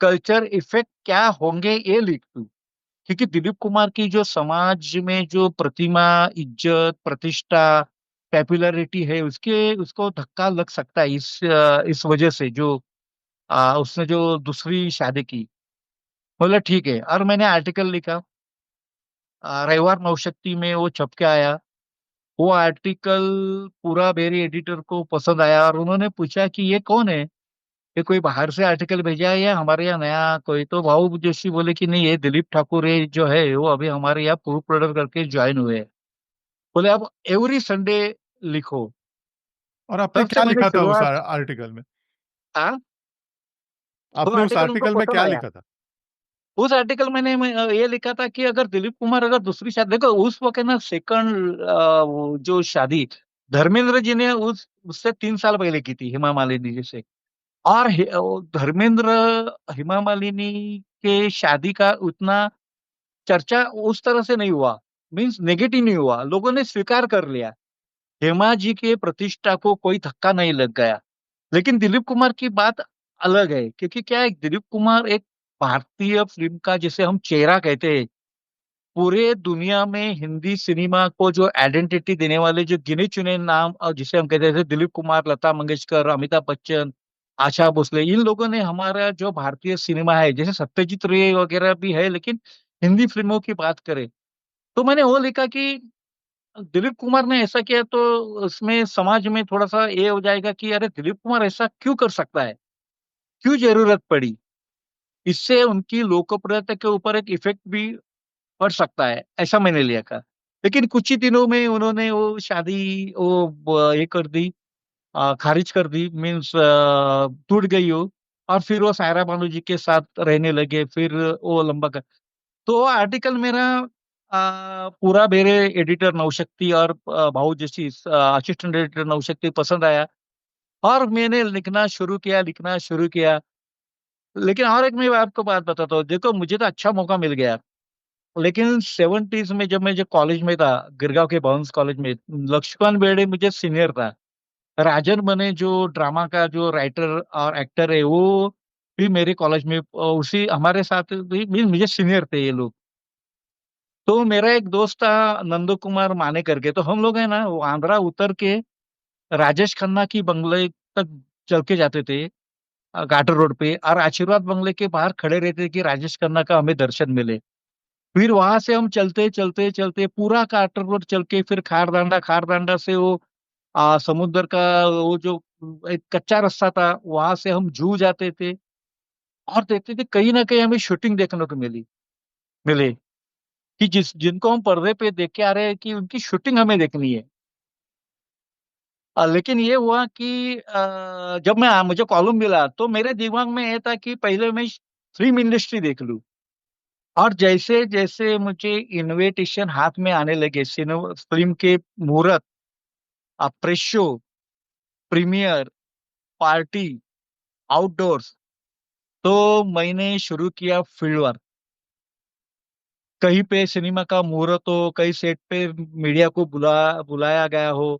कल्चर इफेक्ट क्या होंगे, ये लिख तू। क्योंकि दिलीप कुमार की जो समाज में जो प्रतिमा, इज्जत, प्रतिष्ठा, पॉपुलैरिटी है, उसके उसको धक्का लग सकता है इस वजह से, जो उसने जो दूसरी शादी की। बोला ठीक है, और मैंने आर्टिकल लिखा। रविवार नवशक्ति में वो छप के आया। वो आर्टिकल पूरा मेरी एडिटर को पसंद आया, और उन्होंने पूछा कि ये कौन है, ये कोई बाहर से आर्टिकल भेजा है या हमारे यहाँ नया कोई? तो भाऊ जोशी बोले कि नहीं, ये दिलीप ठाकुर है जो है, वो अभी हमारे यहाँ प्रूफ रीडर करके ज्वाइन हुए हैं। बोले अब एवरी संडे लिखो। और आपने तब से क्या मैंने लिखा था उस शुरुआत। आर्टिकल में? हाँ, वो आपने उस आर्टिकल उनको आर्टिकल में पसंद क्या आया। लिखा था? उस आर्टिकल मैंने ये लिखा था कि अगर दिलीप कुमार अगर दूसरी शादी, देखो उस वक्त है ना, सेकंड जो शादी धर्मेंद्र जी ने उससे 3 साल पहले की थी हेमा मालिनी जी से। और धर्मेंद्र, हेमा मालिनी के शादी का उतना चर्चा उस तरह से नहीं हुआ, मीन्स नेगेटिव नहीं हुआ, लोगों ने स्वीकार कर लिया। हेमा जी के प्रतिष्ठा को कोई धक्का नहीं लग गया। लेकिन दिलीप कुमार की बात अलग है, क्योंकि क्या है, दिलीप कुमार एक भारतीय फिल्म का जिसे हम चेहरा कहते हैं, पूरे दुनिया में हिंदी सिनेमा को जो आइडेंटिटी देने वाले जो गिने चुने नाम, और जिसे हम कहते थे दिलीप कुमार, लता मंगेशकर, अमिताभ बच्चन, आशा भोसले, इन लोगों ने हमारा जो भारतीय सिनेमा है, जैसे सत्यजीत रे वगैरह भी है, लेकिन हिंदी फिल्मों की बात करें तो मैंने वो लिखा कि दिलीप कुमार ने ऐसा किया तो उसमें समाज में थोड़ा सा ये हो जाएगा कि अरे दिलीप कुमार ऐसा क्यों कर सकता है, क्यों जरूरत पड़ी। इससे उनकी लोकप्रियता के ऊपर एक इफेक्ट भी पड़ सकता है, ऐसा मैंने लिया था। लेकिन कुछ ही दिनों में उन्होंने वो शादी ये कर दी, खारिज कर दी, मीन्स टूट गई वो। और फिर वो सायरा बानू जी के साथ रहने लगे, फिर वो लंबा कर। तो वो आर्टिकल मेरा पूरा मेरे एडिटर नौशक्ति और भाऊ जैसी असिस्टेंट एडिटर नौशक्ति पसंद आया, और मैंने लिखना शुरू किया। लेकिन और एक मैं आपको बात बताता हूँ, देखो मुझे तो अच्छा मौका मिल गया, लेकिन 70s में जब मैं जो कॉलेज में था, गिरगांव के बॉन्स कॉलेज में, लक्ष्मण बेर्डे मुझे सीनियर था। राजन बने जो ड्रामा का जो राइटर और एक्टर है, वो भी मेरे कॉलेज में उसी हमारे साथ भी मुझे सीनियर थे ये लोग। तो मेरा एक दोस्त था नंदू कुमार माने करके, तो हम लोग है ना वो आंध्रा उतर के राजेश खन्ना की बंगले तक चल के जाते थे, घाटर रोड पे, और आशीर्वाद बंगले के बाहर खड़े रहते कि राजेश खन्ना का हमें दर्शन मिले। फिर वहां से हम चलते चलते चलते पूरा कार्टर रोड चल के, फिर खारदांडा, खारदांडा से वो समुद्र का वो जो एक कच्चा रास्ता था, वहां से हम जू जाते थे, और देखते थे कहीं ना कहीं हमें शूटिंग देखने को मिले, कि जिनको हम पर्दे पे देख के आ रहे हैं कि उनकी शूटिंग हमें देखनी है। लेकिन ये हुआ कि जब मुझे कॉलम मिला तो मेरे दिमाग में ये था कि पहले मैं फिल्म इंडस्ट्री देख लूं। और जैसे जैसे मुझे इनविटेशन हाथ में आने लगे, सिनेमा फिल्म के मुहूर्त, press show, premiere, party, outdoors, तो मैंने शुरू किया फील्ड वर्क। कहीं पे सिनेमा का मुहूर्त हो, कहीं सेट पे मीडिया को बुलाया गया हो,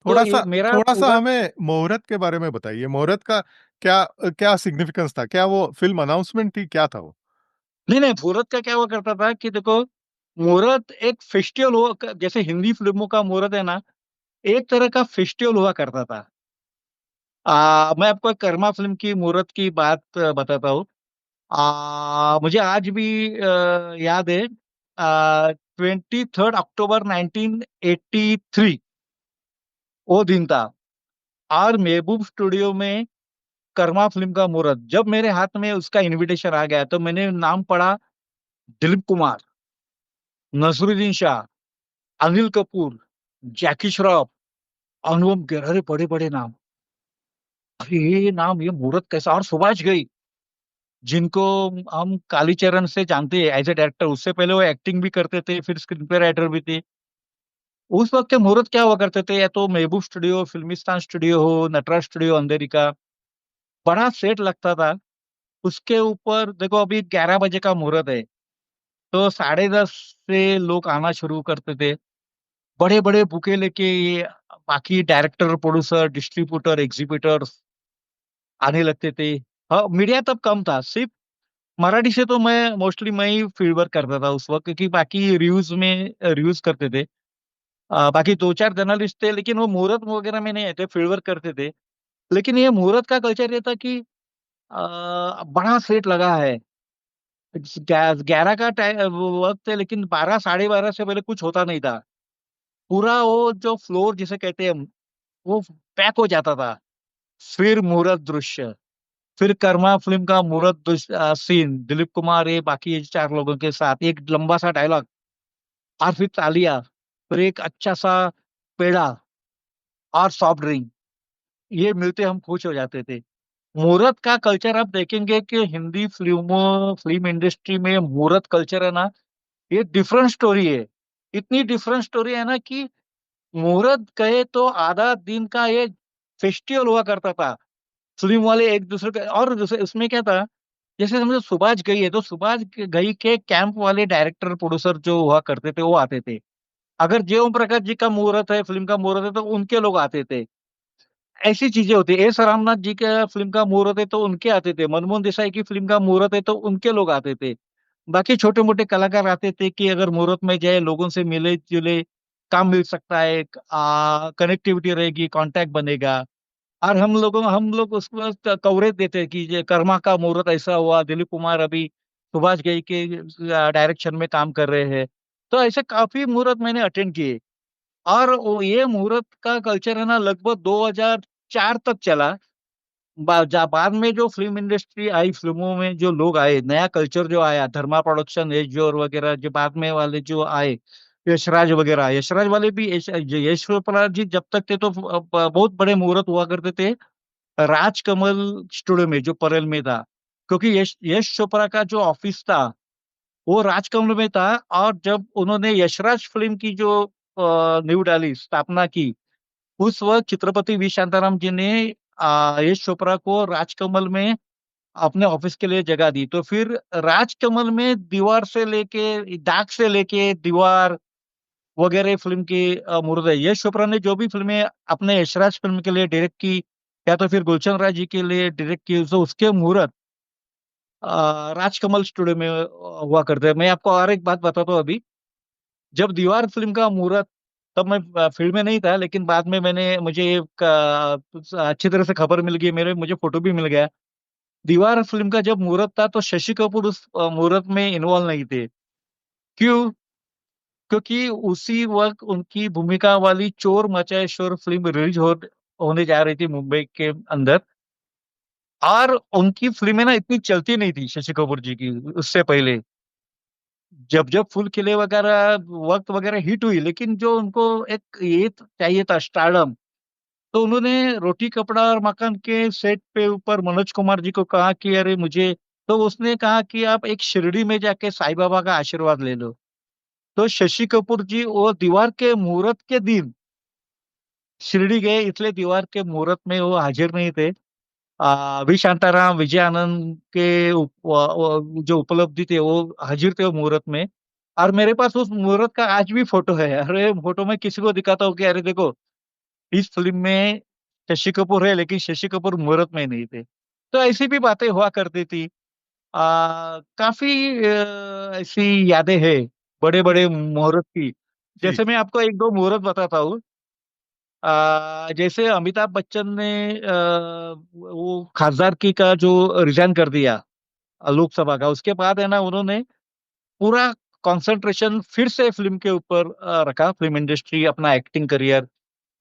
तो थोड़ा ये सा मेरा थोड़ा सा पूरा। हमें मुहूर्त के बारे में बताइए। मुहूर्त का क्या क्या सिग्निफिकेंस था? क्या वो फिल्म अनाउंसमेंट थी? क्या था वो? नहीं नहीं, मुहूर्त का क्या हुआ करता था कि देखो, मुहूर्त एक फेस्टिवल हुआ, जैसे हिंदी फिल्मों का मुहूर्त है ना, एक तरह का फेस्टिवल हुआ करता था। मैं आपको एक कर्मा फिल्म की मुहूर्त की बात बताता हूँ। मुझे आज भी याद है, 23 अक्टूबर 1983 वो दिन था, और महबूब स्टूडियो में कर्मा फिल्म का मुहूर्त। जब मेरे हाथ में उसका इनविटेशन आ गया तो मैंने नाम पढ़ा, दिलीप कुमार, नसरुद्दीन शाह, अनिल कपूर, जैकी श्रॉफ, अनुपम खेर, अरे बड़े बड़े नाम। अरे ये नाम, ये मुहूर्त कैसा। और सुभाष घई, जिनको हम कालीचरण से जानते हैं एज ए डायरेक्टर, उससे पहले वो एक्टिंग भी करते थे, फिर स्क्रीन पे राइटर भी थे। उस वक्त के मुहूर्त क्या हुआ करते थे, या तो महबूब स्टूडियो, फिल्मिस्तान स्टूडियो हो, नटराज स्टूडियो अंधेरी का, बड़ा सेट लगता था। उसके ऊपर देखो, अभी 11 बजे का मुहूर्त है, तो 10:30 से लोग आना शुरू करते थे, बड़े बड़े बुके लेके ये, बाकी डायरेक्टर, प्रोड्यूसर, डिस्ट्रीब्यूटर, एग्जीबिटर आने लगते थे। हाँ, मीडिया तब कम था, सिर्फ मराठी से तो मैं ही फील्ड वर्क करता था उस वक्त, क्योंकि बाकी रिव्यूज करते थे। बाकी दो चार जर्नलिस्ट थे, लेकिन वो मुहूर्त वगैरह में नहीं आते, फील्ड वर्क करते थे। लेकिन ये मुहूर्त का कल्चर ये था कि बड़ा सेट लगा है। 11 का टाइम वक्त है, लेकिन 12, 12:30 से पहले कुछ होता नहीं था। पूरा वो जो फ्लोर जिसे कहते हैं, वो पैक हो जाता था। फिर मुहूर्त दृश्य, फिर कर्मा फिल्म का मुहूर्त सीन, दिलीप कुमार, ये बाकी ये चार लोगों के साथ एक लंबा सा डायलॉग, और फिर तालियां, फिर एक अच्छा सा पेड़ा और सॉफ्ट ड्रिंक, ये मिलते हम खुश हो जाते थे। मुहूर्त का कल्चर आप देखेंगे कि हिंदी फिल्म इंडस्ट्री में मुहूर्त कल्चर है ना, ये डिफरेंट स्टोरी है। इतनी डिफरेंट स्टोरी है ना कि मुहूर्त कहे तो आधा दिन का ये फेस्टिवल हुआ करता था। फिल्म वाले एक दूसरे के, और दूसरे उसमें क्या था, जैसे समझो सुभाष घई है, तो सुभाष घई के कैंप वाले डायरेक्टर, प्रोड्यूसर जो हुआ करते थे वो आते थे। अगर जय ओम प्रकाश जी का मुहूर्त है, फिल्म का मुहूर्त है, तो उनके लोग आते थे। ऐसी चीजें होती है। एस रामनाथ जी का फिल्म का मुहूर्त है तो उनके आते थे, मनमोहन देसाई की फिल्म का मुहूर्त है तो उनके लोग आते थे। बाकी छोटे मोटे कलाकार आते थे कि अगर मुहूर्त में जाए, लोगों से मिले जुले, काम मिल सकता है, कनेक्टिविटी रहेगी, कांटेक्ट बनेगा। और हम लोग उसको कवरेज देते हैं कि ये कर्मा का मुहूर्त ऐसा हुआ, दिलीप कुमार अभी सुभाष घई के डायरेक्शन में काम कर रहे हैं। तो ऐसे काफी मुहूर्त मैंने अटेंड किए। और ये मुहूर्त का कल्चर है ना, लगभग 2004 तक चला। बाद में जो फिल्म इंडस्ट्री आई, फिल्मों में जो लोग आए, नया कल्चर जो आया, धर्मा प्रोडक्शन, यश जोर वगैरह, जो बाद में वाले जो आए, यशराज वगैरह, यशराज वाले भी, यश चोपड़ा जी जब तक थे तो बहुत बड़े मुहूर्त हुआ करते थे राजकमल स्टूडियो में, जो परेल में था। क्योंकि यश यश चोपड़ा का जो ऑफिस था वो राजकमल में था। और जब उन्होंने यशराज फिल्म की जो नींव डाली, स्थापना की, उस वक्त चित्रपति वी शांताराम जी ने यश चोपड़ा को राजकमल में अपने ऑफिस के लिए जगह दी। तो फिर राजकमल में दीवार से लेके, दाग से लेके दीवार वगैरह फिल्म की मुहूर्त है। यश चोपड़ा ने जो भी फिल्में अपने यशराज फिल्म के लिए डायरेक्ट की, या तो फिर गुलशन राय जी के लिए डायरेक्ट की, तो उसके मुहूर्त राजकमल स्टूडियो में हुआ करते हैं। मैं आपको और एक बात बताता हूँ अभी। जब दीवार फिल्म का मुहूर्त, तब मैं फील्ड में नहीं था, लेकिन बाद में मुझे अच्छी तरह से खबर मिल गई, मेरे मुझे फोटो भी मिल गया। दीवार फिल्म का जब मुहूर्त था तो शशि कपूर उस मुहूर्त में इन्वॉल्व नहीं थे। क्यों? क्योंकि उसी वक्त उनकी भूमिका वाली चोर मचाए शोर फिल्म होने जा रही थी मुंबई के अंदर। और उनकी फिल्में ना इतनी चलती नहीं थी शशि कपूर जी की उससे पहले। जब जब फुल खिले वगैरह वक्त वगैरह हिट हुई, लेकिन जो उनको एक ये चाहिए था, स्टारडम, तो उन्होंने रोटी कपड़ा और मकान के सेट पे ऊपर मनोज कुमार जी को कहा कि अरे मुझे, तो उसने कहा कि आप एक शिरडी में जाके साईं बाबा का आशीर्वाद ले लो। तो शशि कपूर जी वो दीवार के मुहूर्त के दिन शिरडी गए, इसलिए दीवार के मुहूर्त में वो हाजिर नहीं थे। वी शांताराम, विजय आनंद के जो उपलब्धि थे वो हाजिर थे वो मुहूर्त में। और मेरे पास उस मुहूर्त का आज भी फोटो है। अरे फोटो में किसी को दिखाता हूँ कि अरे देखो, इस फिल्म में शशि कपूर है, लेकिन शशि कपूर मुहूर्त में नहीं थे। तो ऐसी भी बातें हुआ करती थी। काफी ऐसी यादें हैं बड़े बड़े मुहूर्त की। जी। जैसे मैं आपको एक दो मुहूर्त बताता हूँ। जैसे अमिताभ बच्चन ने वो खासदारकी का जो रिजाइन कर दिया लोकसभा का, उसके बाद है ना, उन्होंने पूरा कंसंट्रेशन फिर से फिल्म के ऊपर रखा, फिल्म इंडस्ट्री, अपना एक्टिंग करियर।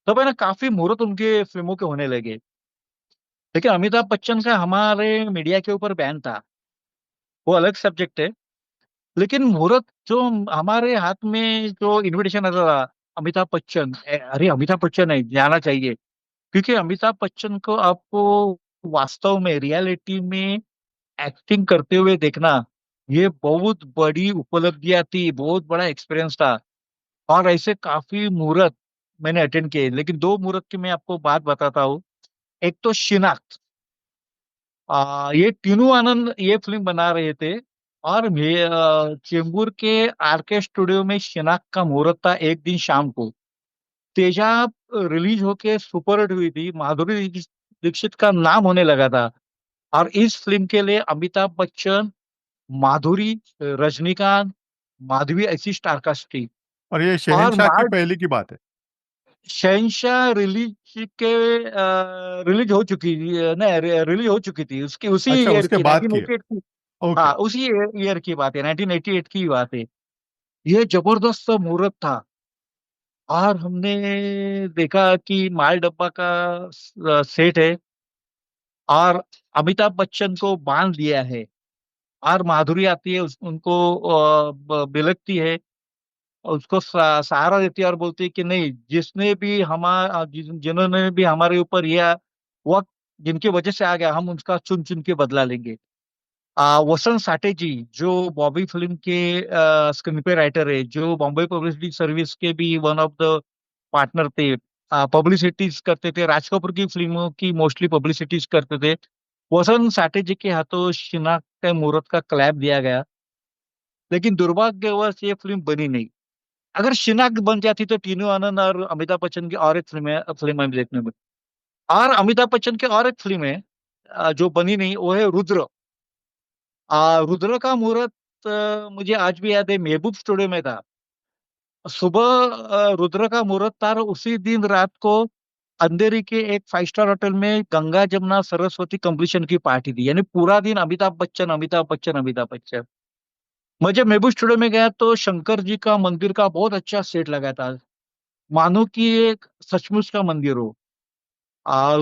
तब है ना काफी मुहूर्त उनके फिल्मों के होने लगे। लेकिन अमिताभ बच्चन का हमारे मीडिया के ऊपर बैन था, वो अलग सब्जेक्ट है। लेकिन मुहूर्त जो हमारे हाथ में जो इनविटेशन आता था, अमिताभ बच्चन, अरे अमिताभ बच्चन है, जाना चाहिए। क्योंकि अमिताभ बच्चन को आपको वास्तव में, रियलिटी में एक्टिंग करते हुए देखना, ये बहुत बड़ी उपलब्धियां थी, बहुत बड़ा एक्सपीरियंस था। और ऐसे काफी मुहूर्त मैंने अटेंड किए। लेकिन दो मुहूर्त की मैं आपको बात बताता हूँ। एक तो शिनाख्त, ये टीनू आनंद ये फिल्म बना रहे थे। और चेंबूर के आरके स्टूडियो में शिनाख्त का मुहूर्त था एक दिन शाम को। तेजाब रिलीज होके सुपर हिट हुई थी, माधुरी दीक्षित का नाम होने लगा था। और इस फिल्म के लिए अमिताभ बच्चन, माधुरी, रजनीकांत, माधवी, ऐसी स्टारकास्ट थी। और ये और शहनशाह की मार्च, पहले की बात है। शहंशाह रिलीज हो चुकी, नहीं, रिलीज हो चुकी थी उसकी उसी अच्छा, ईयर उसके की, बाद की है। 1988 की। ओके। हाँ, उसी ईयर की बात है, 1988 की बात है। ये जबरदस्त मुहूर्त था। और हमने देखा कि माल डब्बा का सेट है, और अमिताभ बच्चन को बांध दिया है। और माधुरी आती है, उनको बिलकती है, और उसको सहारा देती है, और बोलती है कि नहीं, जिन्होंने भी हमारे ऊपर यह वक्त, जिनकी वजह से आ गया, हम उसका चुन चुन के बदला लेंगे। वसंत साठे जी, जो बॉबी फिल्म के स्क्रीन पे राइटर है, जो बॉम्बे पब्लिसिटी सर्विस के भी वन ऑफ द पार्टनर थे, पब्लिसिटीज करते थे, राज कपूर की फिल्मों की मोस्टली पब्लिसिटीज करते थे। वसंत साठे जी के हाथों शिनाख्त के मुहूर्त का क्लैप दिया गया। लेकिन दुर्भाग्यवश ये फिल्म बनी नहीं। अगर शिनाख्त बन जाती तो टीनू आनंद और अमिताभ बच्चन की और एक फिल्म में देखने में। और अमिताभ बच्चन की और एक फिल्म है जो बनी नहीं, वो है रुद्र। रुद्र का मुहूर्त मुझे आज भी याद है, महबूब स्टूडियो में था। सुबह रुद्र का मुहूर्त था, और उसी दिन रात को अंधेरी के एक 5 स्टार होटल में गंगा जमुना सरस्वती कंपटीशन की पार्टी थी, यानी पूरा दिन अमिताभ बच्चन अमिताभ बच्चन अमिताभ बच्चन। मैं जब महबूब स्टूडियो में गया तो शंकर जी का मंदिर का बहुत अच्छा सेट लगा था, मानो कि एक सचमुच का मंदिर हो।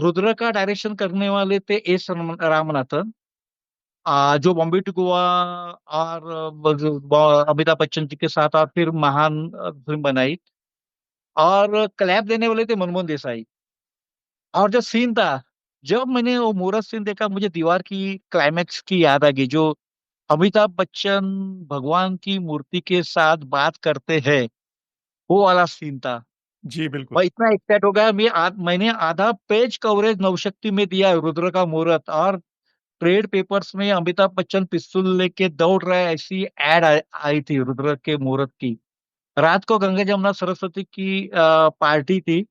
रुद्र का डायरेक्शन करने वाले थे एस रामनाथन, जो बॉम्बे टू गोवा और अमिताभ बच्चन जी के साथ और फिर महान फिल्म बनाई। और क्लैप देने वाले थे मनमोहन देसाई। और जो सीन था, जब मैंने वो मुहूर्त सीन देखा, मुझे दीवार की क्लाइमैक्स की याद आ गई, जो अमिताभ बच्चन भगवान की मूर्ति के साथ बात करते हैं, वो वाला सीन था। जी बिल्कुल। मैं इतना एक्साइट हो गया, मैंने आधा पेज कवरेज नवशक्ति में दिया रुद्र का मुहूर्त, और ट्रेड पेपर्स में अमिताभ बच्चन पिस्तौल लेके दौड़ रहा है ऐसी एड आई थी रुद्र के मुहूर्त की। रात को गंगा जमुना सरस्वती की पार्टी थी,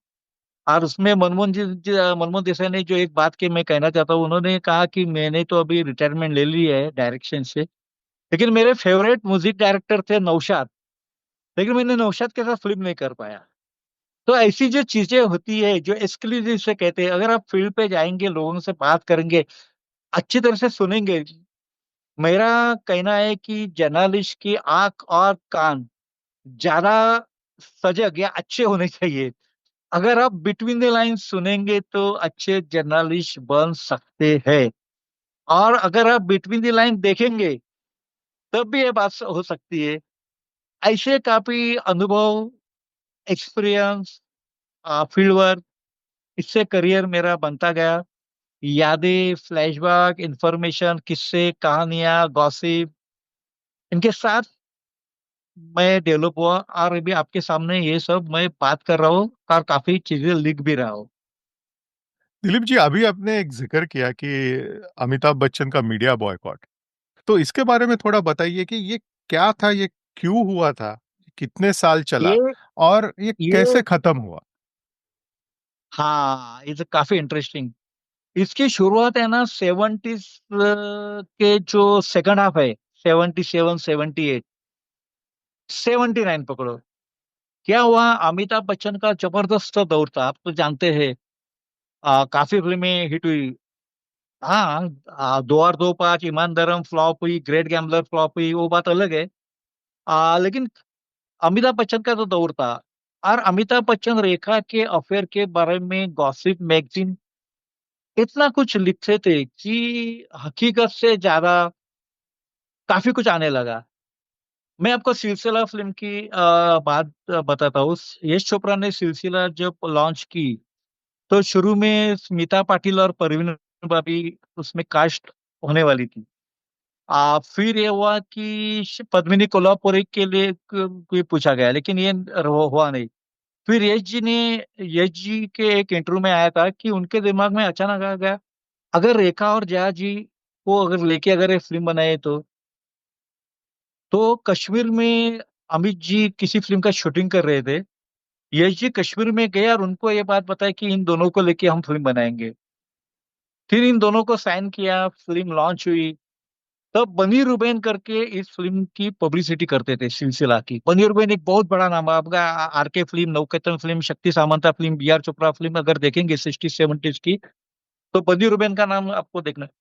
और उसमें मनमोहन देसाई ने जो एक बात की मैं कहना चाहता हूँ, उन्होंने कहा कि मैंने तो अभी रिटायरमेंट ले ली है डायरेक्शन से, लेकिन मेरे फेवरेट म्यूजिक डायरेक्टर थे नौशाद, लेकिन मैंने नौशाद के साथ फिल्म नहीं कर पाया। तो ऐसी जो चीजें होती है, जो एक्सक्लूसिव से कहते हैं, अगर आप फील्ड पे जाएंगे, लोगों से बात करेंगे, अच्छी तरह से सुनेंगे, मेरा कहना है कि जर्नलिस्ट की आंख और कान ज्यादा सजग या अच्छे होने चाहिए। अगर आप बिटवीन द लाइन सुनेंगे तो अच्छे जर्नलिस्ट बन सकते हैं, और अगर आप बिटवीन द लाइन देखेंगे तब भी ये बात हो सकती है। ऐसे काफी अनुभव, एक्सपीरियंस, फील्ड वर्क, इससे करियर मेरा बनता गया। यादें, फ्लैशबैक, इंफॉर्मेशन, किस्से, कहानियां, गॉसिप, इनके साथ मैं डेवलप हुआ, और अभी आपके सामने ये सब मैं बात कर रहा हूँ, और काफी चीजें लिख भी रहा हूँ। दिलीप जी, अभी आपने एक ज़िक्र किया कि अमिताभ बच्चन का मीडिया बॉयकॉट। तो इसके बारे में थोड़ा बताइए कि ये क्या था? ये क्यों हुआ था? कितने साल चला? ये और ये ये कैसे खत्म हुआ? हाँ, ये तो काफी इंटरेस्टिंग। इसकी शुरुआत है ना 70s के जो सेकंड हाफ है, 77, 78, 79 पकड़ो। क्या हुआ, अमिताभ बच्चन का जबरदस्त दौर था, आप तो जानते हैं। काफी फिल्में हिट हुई। हाँ, 2 और 2 5, ईमानदारम फ्लॉप हुई, ग्रेट गैम्बलर फ्लॉप हुई, वो बात अलग है। लेकिन अमिताभ बच्चन का तो दौर था। और अमिताभ बच्चन रेखा के अफेयर के बारे में गॉसिप मैगजीन इतना कुछ लिखते थे कि हकीकत से ज्यादा काफी कुछ आने लगा। मैं आपको सिलसिला फिल्म की बात बताता हूँ। यश चोपड़ा ने सिलसिला जब लॉन्च की, तो शुरू में स्मिता पाटिल और परवीन बाबी उसमें कास्ट होने वाली थी। फिर ये हुआ कि पद्मिनी कोल्हापुरी के लिए कोई पूछा गया, लेकिन ये हुआ नहीं। फिर यश जी के एक इंटरव्यू में आया था कि उनके दिमाग में अचानक आ गया, अगर रेखा और जया जी को अगर लेके अगर एक फिल्म बनाए तो कश्मीर में अमित जी किसी फिल्म का शूटिंग कर रहे थे। यश जी कश्मीर में गए और उनको ये बात बताई कि इन दोनों को लेके हम फिल्म बनाएंगे। फिर इन दोनों को साइन किया, फिल्म लॉन्च हुई। तब बनी रुबैन करके इस फिल्म की पब्लिसिटी करते थे, सिलसिला की। बनी रुबैन एक बहुत बड़ा नाम है आपका। आर के film, Navketan film, Shakti Samanta film, B R Chopra film अगर देखेंगे 60s 70s की, तो बनी रुबैन का नाम आपको देखना है।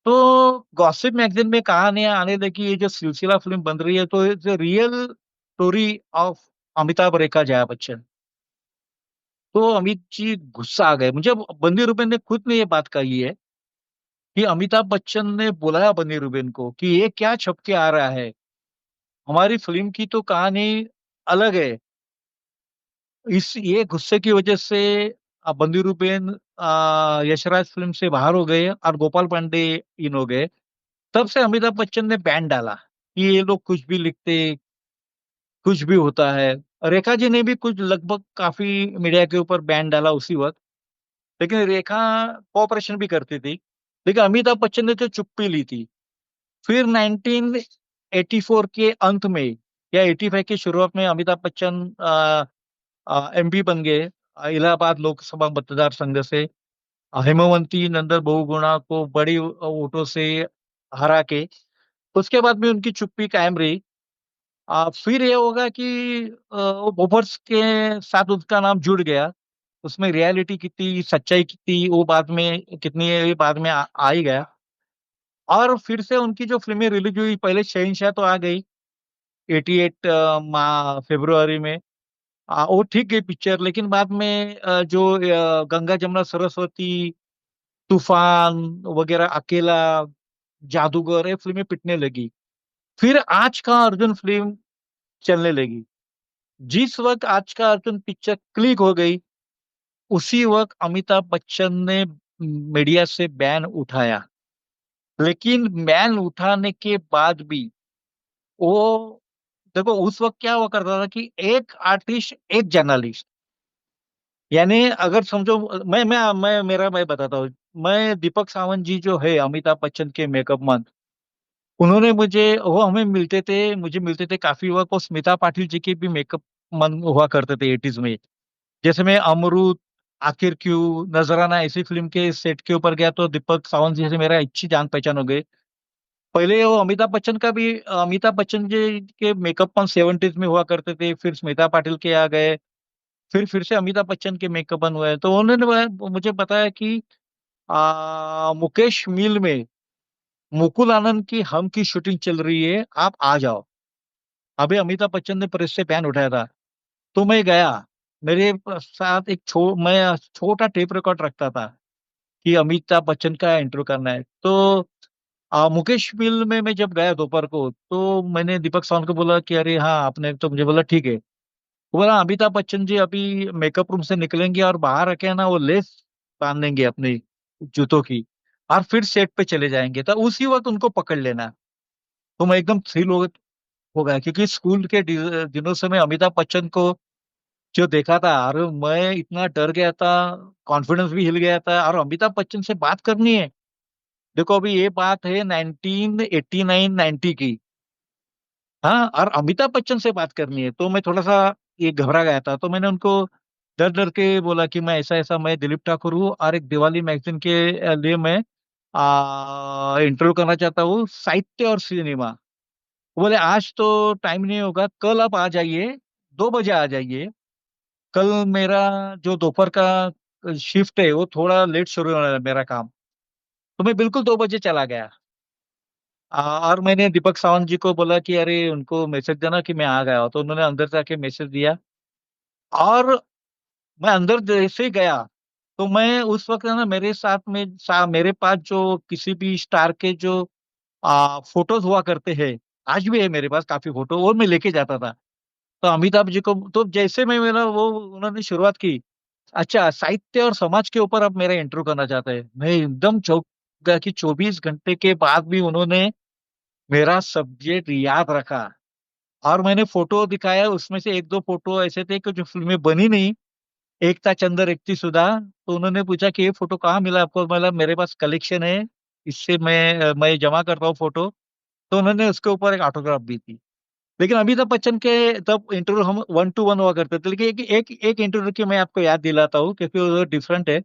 तो गॉसिप मैगजीन में कहानियां आने लगी, ये जो सिलसिला फिल्म बन रही है, तो it's real story of Amitabh Rekha Jaya Bachchan. तो अमित जी गुस्सा आ गए मुझे। बंदी रुबेन ने खुद ने ये बात कही है कि अमिताभ बच्चन ने बुलाया बनी रुबेन को कि ये क्या छप के आ रहा है, हमारी फिल्म की तो कहानी अलग है। इस ये गुस्से की वजह से बंदी रुबेन यशराज फिल्म से बाहर हो गए, और गोपाल पांडे इन हो गए। तब से अमिताभ बच्चन ने बैन डाला कि ये लोग कुछ भी लिखते, कुछ भी होता है। रेखा जी ने भी कुछ लगभग काफी मीडिया के ऊपर बैन डाला उसी वक्त, लेकिन रेखा कोऑपरेशन भी करती थी। लेकिन अमिताभ बच्चन ने तो चुप्पी ली थी। फिर 1984 के अंत में या 85 की शुरुआत में अमिताभ बच्चन एमपी बन गए, इलाहाबाद लोकसभा मतदार संघ से। हेमवंती नंदन बहुगुणा को बड़ी वोटों से हरा के। उसके बाद भी उनकी चुप्पी कायम रही। फिर ये होगा कि वो बोफर्स के साथ उसका नाम जुड़ गया। उसमें रियलिटी कितनी सच्चाई कितनी वो बाद में कितनी है ये बाद में आ ही गया। और फिर से उनकी जो फिल्में रिलीज हुई, पहले शहंशाह तो आ गई 88 फरवरी में। वो ठीक गई पिक्चर, लेकिन बाद में जो गंगा जमुना सरस्वती, तूफान वगैरह, अकेला, जादूगर, ये फिल्में पिटने लगी। फिर आज का अर्जुन फिल्म चलने लगी। जिस वक्त आज का अर्जुन पिक्चर क्लिक हो गई, उसी वक्त अमिताभ बच्चन ने मीडिया से बैन उठाया। लेकिन बैन उठाने के बाद भी वो, देखो उस वक्त क्या हुआ करता था कि एक आर्टिस्ट एक जर्नलिस्ट, यानी अगर समझो, मैं बताता हूँ। मैं दीपक सावंत जी जो है अमिताभ बच्चन के मेकअप मैन, उन्होंने मुझे, वो हमें मिलते थे, मुझे मिलते थे काफी वक्त। और स्मिता पाटिल जी के भी मेकअप मैन हुआ करते थे 80s में। जैसे मैं अमरूद, आखिर क्यों, नजराना ऐसी फिल्म के सेट के ऊपर गया तो दीपक सावंत जी से मेरा अच्छी जान पहचान हो गई। पहले वो अमिताभ बच्चन जी के मेकअप मैन 70s में हुआ करते थे, फिर स्मिता पाटिल के आ गए, फिर से अमिताभ बच्चन के मेकअप मैन हुए। तो उन्होंने मुझे बताया कि मुकेश मिल में मुकुल आनंद की हम की शूटिंग चल रही है, आप आ जाओ। अभी अमिताभ बच्चन ने प्रेस से बैन उठाया था, तो मैं गया। मेरे साथ मैं छोटा टेप रिकॉर्ड रखता था कि अमिताभ बच्चन का इंटरव्यू करना है। तो मुकेश मिल में मैं जब गया दोपहर को, तो मैंने दीपक सावंत को बोला कि अरे हाँ आपने, तो मुझे बोला ठीक है। वो बोला अमिताभ बच्चन जी अभी मेकअप रूम से निकलेंगे और बाहर आके ना वो लेस बांध देंगे अपनी जूतों की, और फिर सेट पे चले जाएंगे, तो उसी वक्त उनको पकड़ लेना। तो मैं एकदम थ्रिल हो गया, क्योंकि स्कूल के दिनों से मैं अमिताभ बच्चन को जो देखा था, और मैं इतना डर गया था, कॉन्फिडेंस भी हिल गया था। और अमिताभ बच्चन से बात करनी है, देखो अभी ये बात है 1989 90 की। हाँ, और अमिताभ बच्चन से बात करनी है, तो मैं थोड़ा सा ये घबरा गया था। तो मैंने उनको डर डर के बोला कि मैं ऐसा ऐसा, मैं दिलीप ठाकुर हूँ, और एक दिवाली मैगजीन के लिए मैं इंटरव्यू करना चाहता हूँ, साहित्य और सिनेमा। वो बोले आज तो टाइम नहीं होगा, कल आप आ जाइए, 2 बजे आ जाइए। कल मेरा जो दोपहर का शिफ्ट है वो थोड़ा लेट शुरू होने वाला है मेरा काम। तो मैं बिल्कुल 2 बजे चला गया। और मैंने दीपक सावंत जी को बोला कि अरे उनको मैसेज देना कि मैं आ गया हूँ। तो उन्होंने अंदर जाके मैसेज दिया। और मैं अंदर जैसे ही गया, तो मैं उस वक्त है ना, मेरे साथ में मेरे पास जो किसी भी स्टार के जो फोटोज हुआ करते हैं, आज भी है मेरे पास काफी फोटो, और मैं लेके जाता था। तो अमिताभ जी को, तो जैसे मैं मेरा वो, उन्होंने शुरुआत की, अच्छा साहित्य और समाज के ऊपर अब मेरा इंटरव्यू करना चाहते हैं, मैं एकदम चौंक गया कि 24 घंटे के बाद भी उन्होंने मेरा सब्जेक्ट याद रखा। और मैंने फोटो दिखाया, उसमें से एक दो फोटो ऐसे थे कि जो फिल्में बनी नहीं। एक था चंदर, एक थी सुधा। तो उन्होंने पूछा कि ये फोटो कहाँ मिला आपको, मतलब मेरे पास कलेक्शन है, इससे मैं जमा करता हूँ फोटो। तो उन्होंने उसके ऊपर एक ऑटोग्राफ भी दी। लेकिन अमिताभ बच्चन के तब इंटरव्यू हम 1-to-1 हुआ करते थे, लेकिन एक इंटरव्यू की मैं आपको याद दिलाता हूँ, क्योंकि वो डिफरेंट है।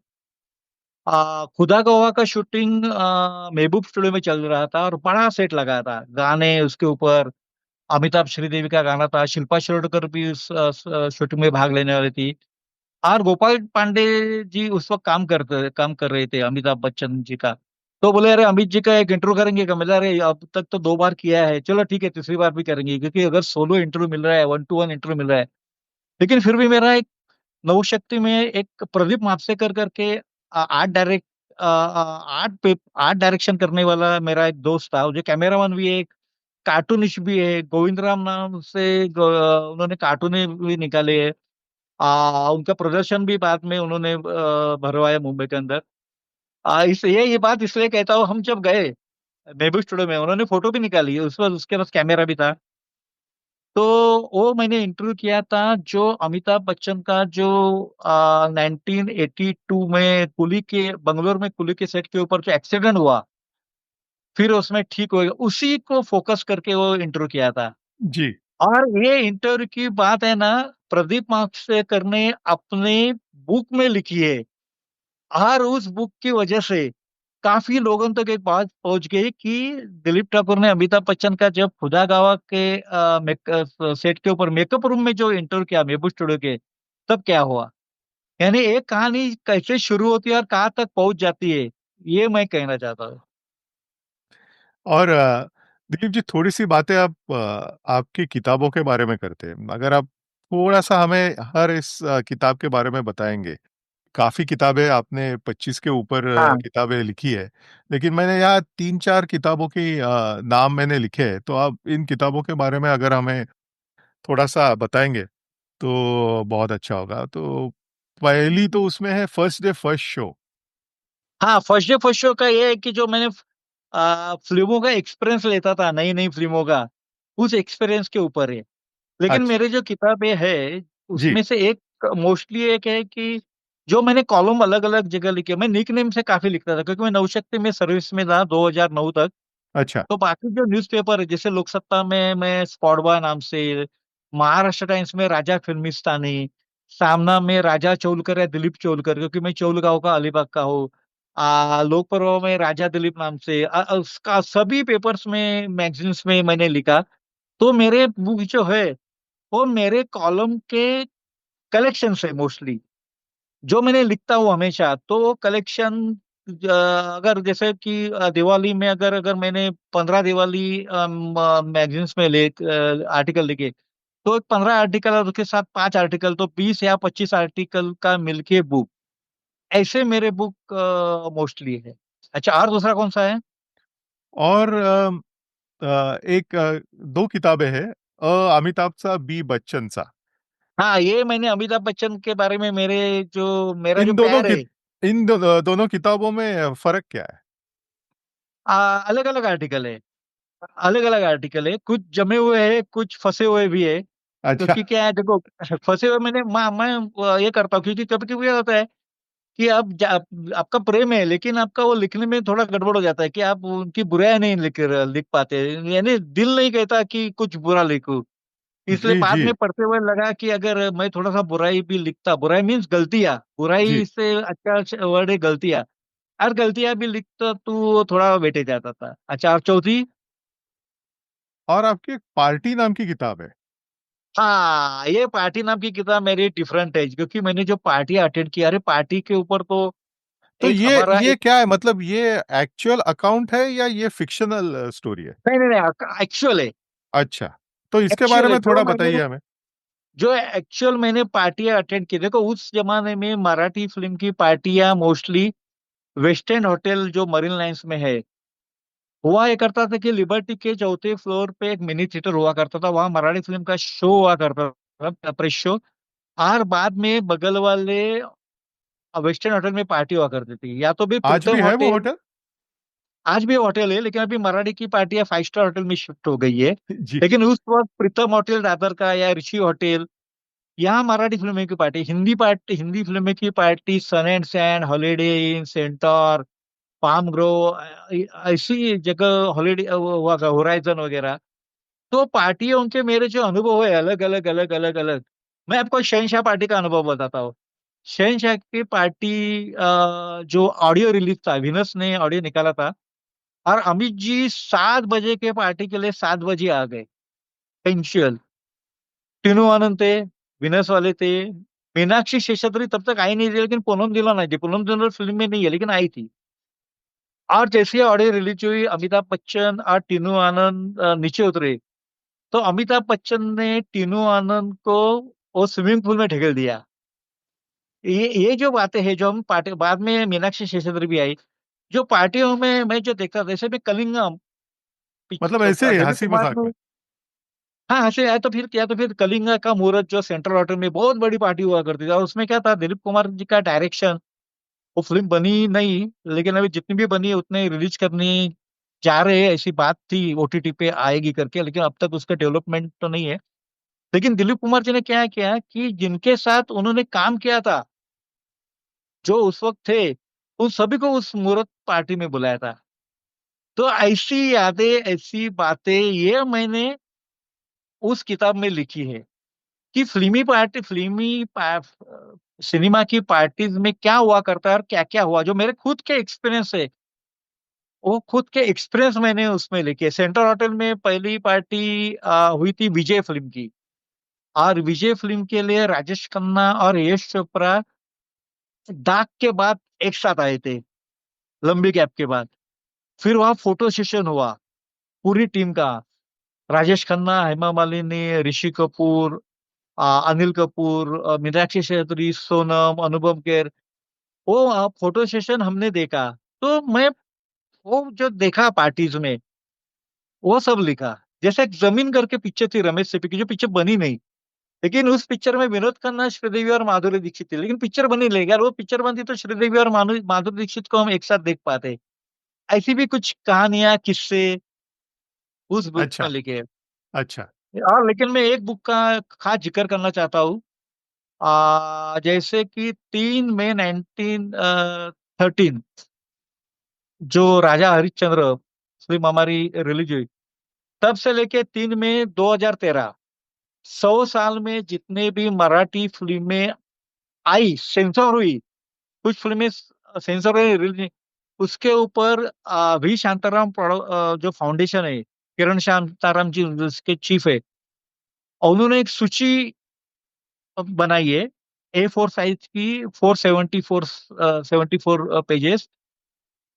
खुदा गवाह का शूटिंग महबूब स्टूडियो में चल रहा था, और बड़ा सेट लगा था, गाने उसके ऊपर, अमिताभ श्रीदेवी का गाना था, शिल्पा शिरोडकर भी उस शूटिंग में भाग लेने वाली थी। और गोपाल पांडे जी उस वक्त काम कर रहे थे अमिताभ बच्चन जी का। तो बोले अरे अमित जी का एक इंटरव्यू करेंगे क्या? मिला, अरे अब तक तो 2 बार किया है, चलो ठीक है तीसरी बार भी करेंगे, क्योंकि अगर सोलो इंटरव्यू मिल रहा है, 1-to-1 इंटरव्यू मिल रहा है। लेकिन फिर भी मेरा एक नवशक्ति में एक प्रदीप मापसेकर करके आर्ट डायरेक्शन करने वाला मेरा एक दोस्त था, जो कैमरामैन भी है, कार्टूनिस्ट भी है, गोविंद राम नाम से उन्होंने कार्टून भी निकाले हैं। उनका प्रदर्शन भी बाद में उन्होंने भरवाया मुंबई के अंदर। इसलिए ये बात इसलिए कहता हूँ, हम जब गए महबूब स्टूडियो में, उन्होंने फोटो भी निकाली, उस वक्त उसके पास कैमरा भी था। तो वो मैंने इंटरव्यू किया था, जो अमिताभ बच्चन का जो 1982 में कुली के, बंगलोर में कुली के सेट के ऊपर जो एक्सीडेंट हुआ, फिर उसमें ठीक हो गया, उसी को फोकस करके वो इंटरव्यू किया था। जी। और ये इंटरव्यू की बात है ना, प्रदीप मार्क्सेकर ने अपने बुक में लिखी है। और उस बुक की वजह से काफी लोगों तक एक बात पहुंच गई कि दिलीप ठाकुर ने अमिताभ बच्चन का जब खुदा गवाह के सेट के ऊपर मेकअप रूम में जो इंटरव्यू किया मेबू स्टूडियो के, तब क्या हुआ। यानी एक कहानी कैसे शुरू होती है और कहाँ तक पहुंच जाती है, ये मैं कहना चाहता हूँ। और दिलीप जी, थोड़ी सी बातें आप आपकी किताबों के बारे में करते हैं। अगर आप थोड़ा सा हमें हर इस किताब के बारे में बताएंगे। काफी किताबें आपने 25 के ऊपर हाँ किताबें लिखी है, लेकिन मैंने यहाँ 3-4 किताबों की नाम मैंने लिखे हैं। तो आप इन किताबों के बारे में अगर हमें थोड़ा सा बताएंगे तो बहुत अच्छा होगा। तो पहली तो उसमें है फर्स्ट डे फर्स्ट शो। हाँ, फर्स्ट डे फर्स्ट शो का ये है कि जो मैंने फिल्मों का एक्सपीरियंस लेता था, नई नई फिल्मों का, उस एक्सपीरियंस के ऊपर है। लेकिन अच्छा। मेरे जो किताबें है जी। उसमें से एक मोस्टली एक है कि जो मैंने कॉलम अलग अलग जगह लिखे, मैं निक नेम से काफी लिखता था क्योंकि मैं नवशक्ति में सर्विस में था 2009 तक। अच्छा। तो बाकी जो न्यूज़पेपर है, जैसे लोकसत्ता में मैं स्पॉटबॉय नाम से, महाराष्ट्र टाइम्स में राजा फिल्मिस्तानी, सामना में राजा चौलकर या दिलीप चौलकर, क्योंकि मैं चौल गांव का अलीबाग का हूँ। लोक पर्व में राजा दिलीप नाम से, उसका सभी पेपर्स में मैगजीन्स में मैंने लिखा। तो मेरे बुक जो है वो मेरे कॉलम के कलेक्शन है मोस्टली, जो मैंने लिखता हूँ हमेशा। तो वो कलेक्शन अगर जैसे कि दिवाली में अगर अगर मैंने 15 दिवाली मैगजीन्स में ले आर्टिकल लिखे, तो एक 15 आर्टिकल और उसके साथ 5 आर्टिकल, तो 20 या 25 आर्टिकल का मिलके बुक। ऐसे मेरे बुक मोस्टली है। अच्छा, और दूसरा कौन सा है? और एक दो किताबें हैं, अमिताभ सा बी बच्चन सा। हाँ, ये मैंने अमिताभ बच्चन के बारे में, मेरा जो इन दोनों प्यार की है। दोनों किताबों में फर्क क्या है? अलग अलग आर्टिकल है, अलग अलग आर्टिकल है, कुछ जमे हुए हैं, कुछ फंसे हुए भी है। अच्छा। क्योंकि क्या है देखो, फंसे हुए मैं ये करता हूँ क्योंकि कभी कभी क्या होता है कि आपका प्रेम है, लेकिन आपका वो लिखने में थोड़ा गड़बड़ हो जाता है कि आप उनकी बुराई नहीं लिख पाते। यानी दिल नहीं कहता कि कुछ बुरा लिखूं। इसलिए जी बाद जी में पढ़ते हुए लगा कि अगर मैं थोड़ा सा बुराई भी लिखता, बुराई मीन्स गलतियां, जी। बुराई से अच्छा वर्ड है गलतियां, और गलतियां भी लिखता तो वो थोड़ा वेटे जाता था। अच्छा, और चौथी? और आपकी एक पार्टी नाम की किताब है। हाँ, ये पार्टी नाम की किताब मेरी डिफरेंट है, क्योंकि मैंने जो पार्टी अटेंड किया, अरे पार्टी के ऊपर तो तो एक हमारा ये एक, क्या है, मतलब ये एक्चुअल अकाउंट है या ये फिक्शनल स्टोरी है? नहीं नहीं नहीं, एक्चुअल है। अच्छा, तो इसके बारे एक्चुअल है में थोड़ा बताइए हमें। जो एक्चुअल मैंने पार्टियां अटेंड की। देखो, उस जमाने में मराठी फिल्म की पार्टियां मोस्टली वेस्ट एंड होटल जो मरीन लाइंस में है, हुआ ये करता था कि लिबर्टी के चौथे फ्लोर पे एक मिनी थिएटर हुआ करता था, वहां मराठी फिल्म का शो हुआ करता था, प्रेस शो। और बाद में बगल वाले वेस्टर्न होटल में पार्टी हुआ करती थी, या तो भी आज प्रीतम भी है वो होटल। होटल? आज भी होटल है, लेकिन अभी मराठी की पार्टियां 5 स्टार होटल में शिफ्ट हो गई है। जी। लेकिन उस वक्त प्रीतम होटल दादर का या ऋषि होटल, यहाँ मराठी फिल्मों की पार्टी, हिंदी फिल्मों की party Sun and Sand, Holiday Inn, Centaur, Palm Grove, ऐसी जगह हॉलीडे हुआ, होराइजन वगैरह। तो पार्टियों के मेरे जो अनुभव है अलग अलग अलग अलग अलग। मैं आपको शहनशाह पार्टी का अनुभव बताता हूँ। शहनशाह की पार्टी जो ऑडियो रिलीज था, विनस ने ऑडियो निकाला था, और अमित जी 7 बजे के पार्टी के लिए 7 बजे आ गए। पेंशियल टीनू आनंद थे, विनस वाले थे, मीनाक्षी शेषाद्री तब तक आई नहीं थी, लेकिन पूनम दिला नहीं थी, पूनम दिला फिल्म में नहीं है लेकिन आई थी। और जैसे ऑडियो रिलीज हुई, अमिताभ बच्चन और टीनू आनंद नीचे उतरे, तो अमिताभ बच्चन ने टीनू आनंद को वो स्विमिंग पूल में ढकेल दिया। ये जो बातें हैं, जो हम पार्टी, बाद में मीनाक्षी शेषाद्री भी आई, जो पार्टियों में मैं जो देखता था, जैसे मैं कलिंगा मतलब ऐसे दिलीप हंसी कुमार मजाक ने, में? हाँ हंसे, या तो फिर कलिंगा का मुहूर्त जो सेंट्रल होटल में बहुत बड़ी पार्टी हुआ करती थी, और उसमें क्या था, दिलीप कुमार जी का डायरेक्शन। वो फिल्म बनी नहीं, लेकिन अभी जितनी भी बनी है उतने रिलीज करने जा रहे हैं, ऐसी बात थी, ओटीटी पे आएगी करके, लेकिन अब तक उसका डेवलपमेंट तो नहीं है। लेकिन दिलीप कुमार जी ने क्या किया कि जिनके साथ उन्होंने काम किया था, जो उस वक्त थे, उन सभी को उस मुहूर्त पार्टी में बुलाया था। तो ऐसी यादें, ऐसी बातें, ये मैंने उस किताब में लिखी है कि सिनेमा की पार्टीज में क्या हुआ करता है और क्या क्या हुआ, जो मेरे खुद के एक्सपीरियंस है, वो खुद के एक्सपीरियंस मैंने उसमें लिखे। सेंट्रल होटल में पहली पार्टी हुई थी विजय फिल्म की, और विजय फिल्म के लिए राजेश खन्ना और यश चोपड़ा दाग के बाद एक साथ आए थे, लंबी गैप के बाद। फिर वहां फोटो सेशन हुआ पूरी टीम का, राजेश खन्ना, हेमा मालिनी, ऋषि कपूर, अनिल कपूर, मीनाक्षी चौधरी, सोनम, अनुपम खेर। वो फोटो सेशन हमने देखा। तो मैं वो जो देखा पार्टीज में, वो सब लिखा। जैसे एक जमीन करके पिक्चर थी रमेश सिप्पी की, जो पिक्चर बनी नहीं, लेकिन उस पिक्चर में विनोद खन्ना, श्रीदेवी और माधुरी दीक्षित थी, लेकिन पिक्चर बनी नहीं। अगर वो पिक्चर बनती तो श्रीदेवी और माधुरी दीक्षित को हम एक साथ देख पाते। ऐसी भी कुछ कहानियां, किस्से उस बुक में अच्छा। लिखे। अच्छा। और लेकिन मैं एक बुक का खास जिक्र करना चाहता हूँ। जैसे कि 3 मई 1913, जो राजा हरिश्चंद्र फिल्म हमारी रिलीज हुई, तब से लेके 3 मई 2013, 100 साल में जितने भी मराठी फिल्में आई, सेंसर हुई, कुछ फिल्में सेंसर हुई, रिलीज, उसके ऊपर वी शांताराम जो फाउंडेशन है, किरण शांताराम जी उसके चीफ है, उन्होंने एक सूची बनाई है, A4 साइज की, 474 पेजेस।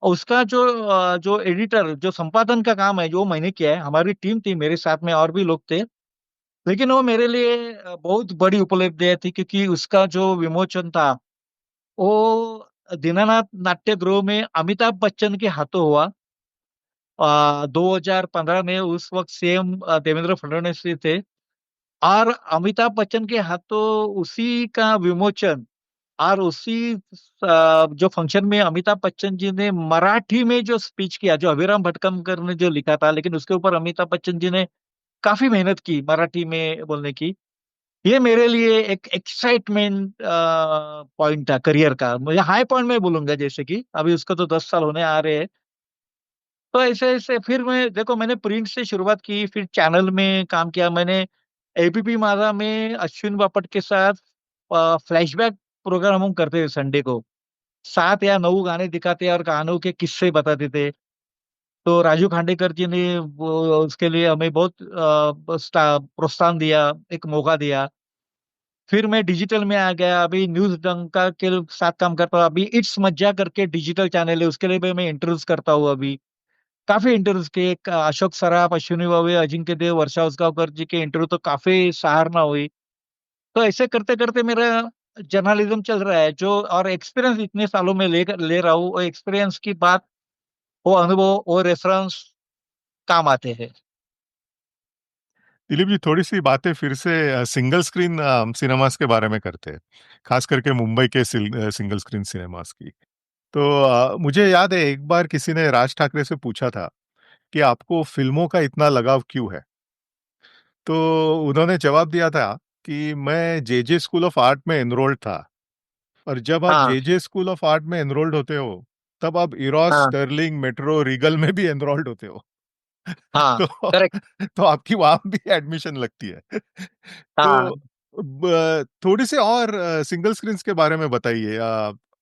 उसका जो एडिटर, जो संपादन का काम है, जो मैंने किया है, हमारी टीम थी, मेरे साथ में और भी लोग थे। लेकिन वो मेरे लिए बहुत बड़ी उपलब्धि थी, क्योंकि उसका जो विमोचन था, वो दीनानाथ नाट्यगृह में अमिताभ बच्चन के हाथों हुआ। 2015 में उस वक्त सीएम देवेंद्र फडणवीस जी थे, और अमिताभ बच्चन के हाथों उसी का विमोचन, और उसी जो फंक्शन में अमिताभ बच्चन जी ने मराठी में जो स्पीच किया, जो अभिराम भटकमकर ने जो लिखा था, लेकिन उसके ऊपर अमिताभ बच्चन जी ने काफी मेहनत की मराठी में बोलने की। ये मेरे लिए एक एक्साइटमेंट पॉइंट था करियर का, मुझे हाई पॉइंट में बोलूंगा। जैसे कि अभी उसको तो 10 साल होने आ रहे हैं। तो ऐसे ऐसे फिर मैं देखो, मैंने प्रिंट से शुरुआत की, फिर चैनल में काम किया मैंने। एबीपी माझा में अश्विन बापट के साथ फ्लैशबैक प्रोग्राम हम करते थे संडे को, 7 या 9 गाने दिखाते और गानों के किस्से बताते थे। तो राजू खांडेकर जी ने वो उसके लिए हमें बहुत प्रोत्साहन दिया, एक मौका दिया। फिर मैं डिजिटल में आ गया, अभी न्यूज डंका के साथ काम करता हूँ। अभी इट्स मज्जा करके डिजिटल चैनल है, उसके लिए भी मैं इंटरव्यूज करता हूँ अभी। काफी इंटरव्यूज के, एक अशोक सराफ, अश्विनी भावे, अजिंक्य देव, वर्षा उसगांवकर जी के इंटरव्यू तो काफी सराहना हुई। तो ऐसे करते करते मेरा जर्नलिज्म चल रहा है, जो और एक्सपीरियंस इतने सालों में ले रहा हूँ, वो एक्सपीरियंस की बात, वो अनुभव, वो रेफरेंस काम आते हैं। दिलीप जी, थोड़ी सी बातें फिर से सिंगल स्क्रीन सिनेमास के बारे में करते हैं, खास करके मुंबई के सिंगल स्क्रीन सिनेमास की। तो मुझे याद है एक बार किसी ने राज ठाकरे से पूछा था कि आपको फिल्मों का इतना लगाव क्यों है। तो उन्होंने जवाब दिया था कि मैं जेजे स्कूल ऑफ आर्ट में एनरोल्ड था, और जब आप हाँ, जेजे स्कूल ऑफ आर्ट में एनरोल्ड होते हो, तब आप इरोस, हाँ, स्टर्लिंग, मेट्रो, रीगल में भी एनरोल्ड होते हो। हाँ, तो करेक्ट। तो आपकी वहां भी एडमिशन लगती है। हाँ, तो थोड़ी सी और सिंगल स्क्रीन्स के बारे में बताइए,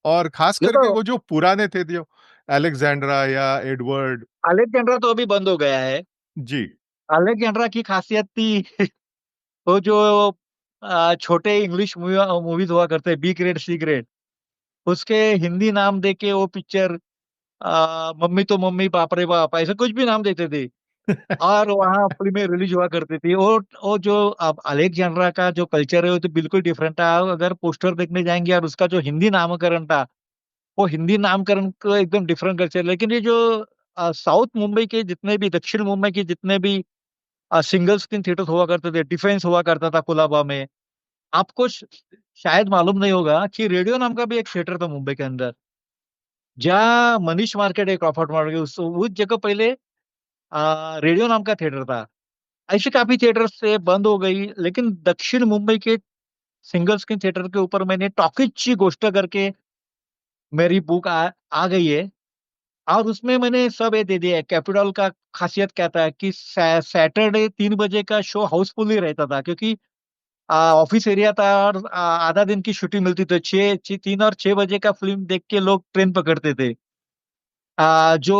और खास करके देखो, वो जो पुराने थे, जो अलेक्जेंड्रा या एडवर्ड। अलेक्जेंड्रा तो अभी बंद हो गया है। जी। अलेक्जेंड्रा की खासियत थी वो जो छोटे इंग्लिश मूवीज हुआ करते, बी ग्रेड, सी ग्रेड, उसके हिंदी नाम दे के वो पिक्चर, मम्मी तो मम्मी, बाप रे बाप, ऐसे कुछ भी नाम देते थे, और वहाँ फिल्में रिलीज हुआ करती थी। और जो अब अलेक्जेंड्रा का जो कल्चर है, वो तो बिल्कुल डिफरेंट था। अगर पोस्टर देखने जाएंगे, और उसका जो हिंदी नामकरण था, वो हिंदी नामकरण को एकदम डिफरेंट कल्चर। लेकिन ये जो साउथ मुंबई के जितने भी, दक्षिण मुंबई के जितने भी सिंगल स्क्रीन थिएटर हुआ करते थे, डिफेंस हुआ करता था कुलाबा में, आपको शायद मालूम नहीं होगा कि रेडियो नाम का भी एक थिएटर था मुंबई के अंदर, जहाँ मनीष मार्केट है, क्रॉफर्ड मार्केट, उस जगह पहले रेडियो नाम का थिएटर था। ऐसे काफी थिएटर से बंद हो गई, लेकिन दक्षिण मुंबई के सिंगल स्क्रीन थिएटर के ऊपर मैंने टॉकीज ची गोष्ट करके मेरी बुक आ गई है। और उसमें मैंने सब ये दे दिया है। कैपिटल का खासियत क्या था कि सैटरडे 3 बजे का शो हाउसफुल ही रहता था, क्योंकि ऑफिस एरिया था और आधा दिन की छुट्टी मिलती थी। 3 और 6 बजे का फिल्म देख के लोग ट्रेन पकड़ते थे। जो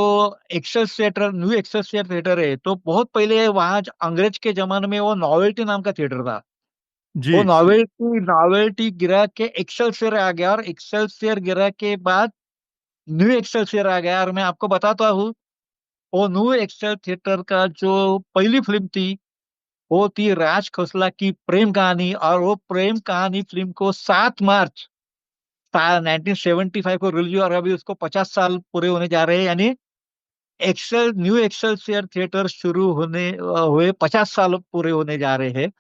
Excel theatre, new Excel theatre है, तो बहुत पहले वहां अंग्रेज के जमाने में वो नॉवेल्टी नाम का थिएटर था। वो जी। नॉवेल्टी नॉवेल्टी गिरा के एक्सेल आ गया, और एक्सेल गिरा के बाद न्यू एक्सेल आ गया। और मैं आपको बताता हूँ, वो न्यू एक्सेल थिएटर का जो पहली फिल्म थी, वो थी राज खोसला की प्रेम कहानी। और वो प्रेम कहानी फिल्म को 7 मार्च 1975 को रिलीज हुआ, और अभी उसको 50 साल पूरे होने जा रहे हैं। यानी न्यू एक्सेल थिएटर शुरू हुए 50 साल पूरे होने जा रहे हैं।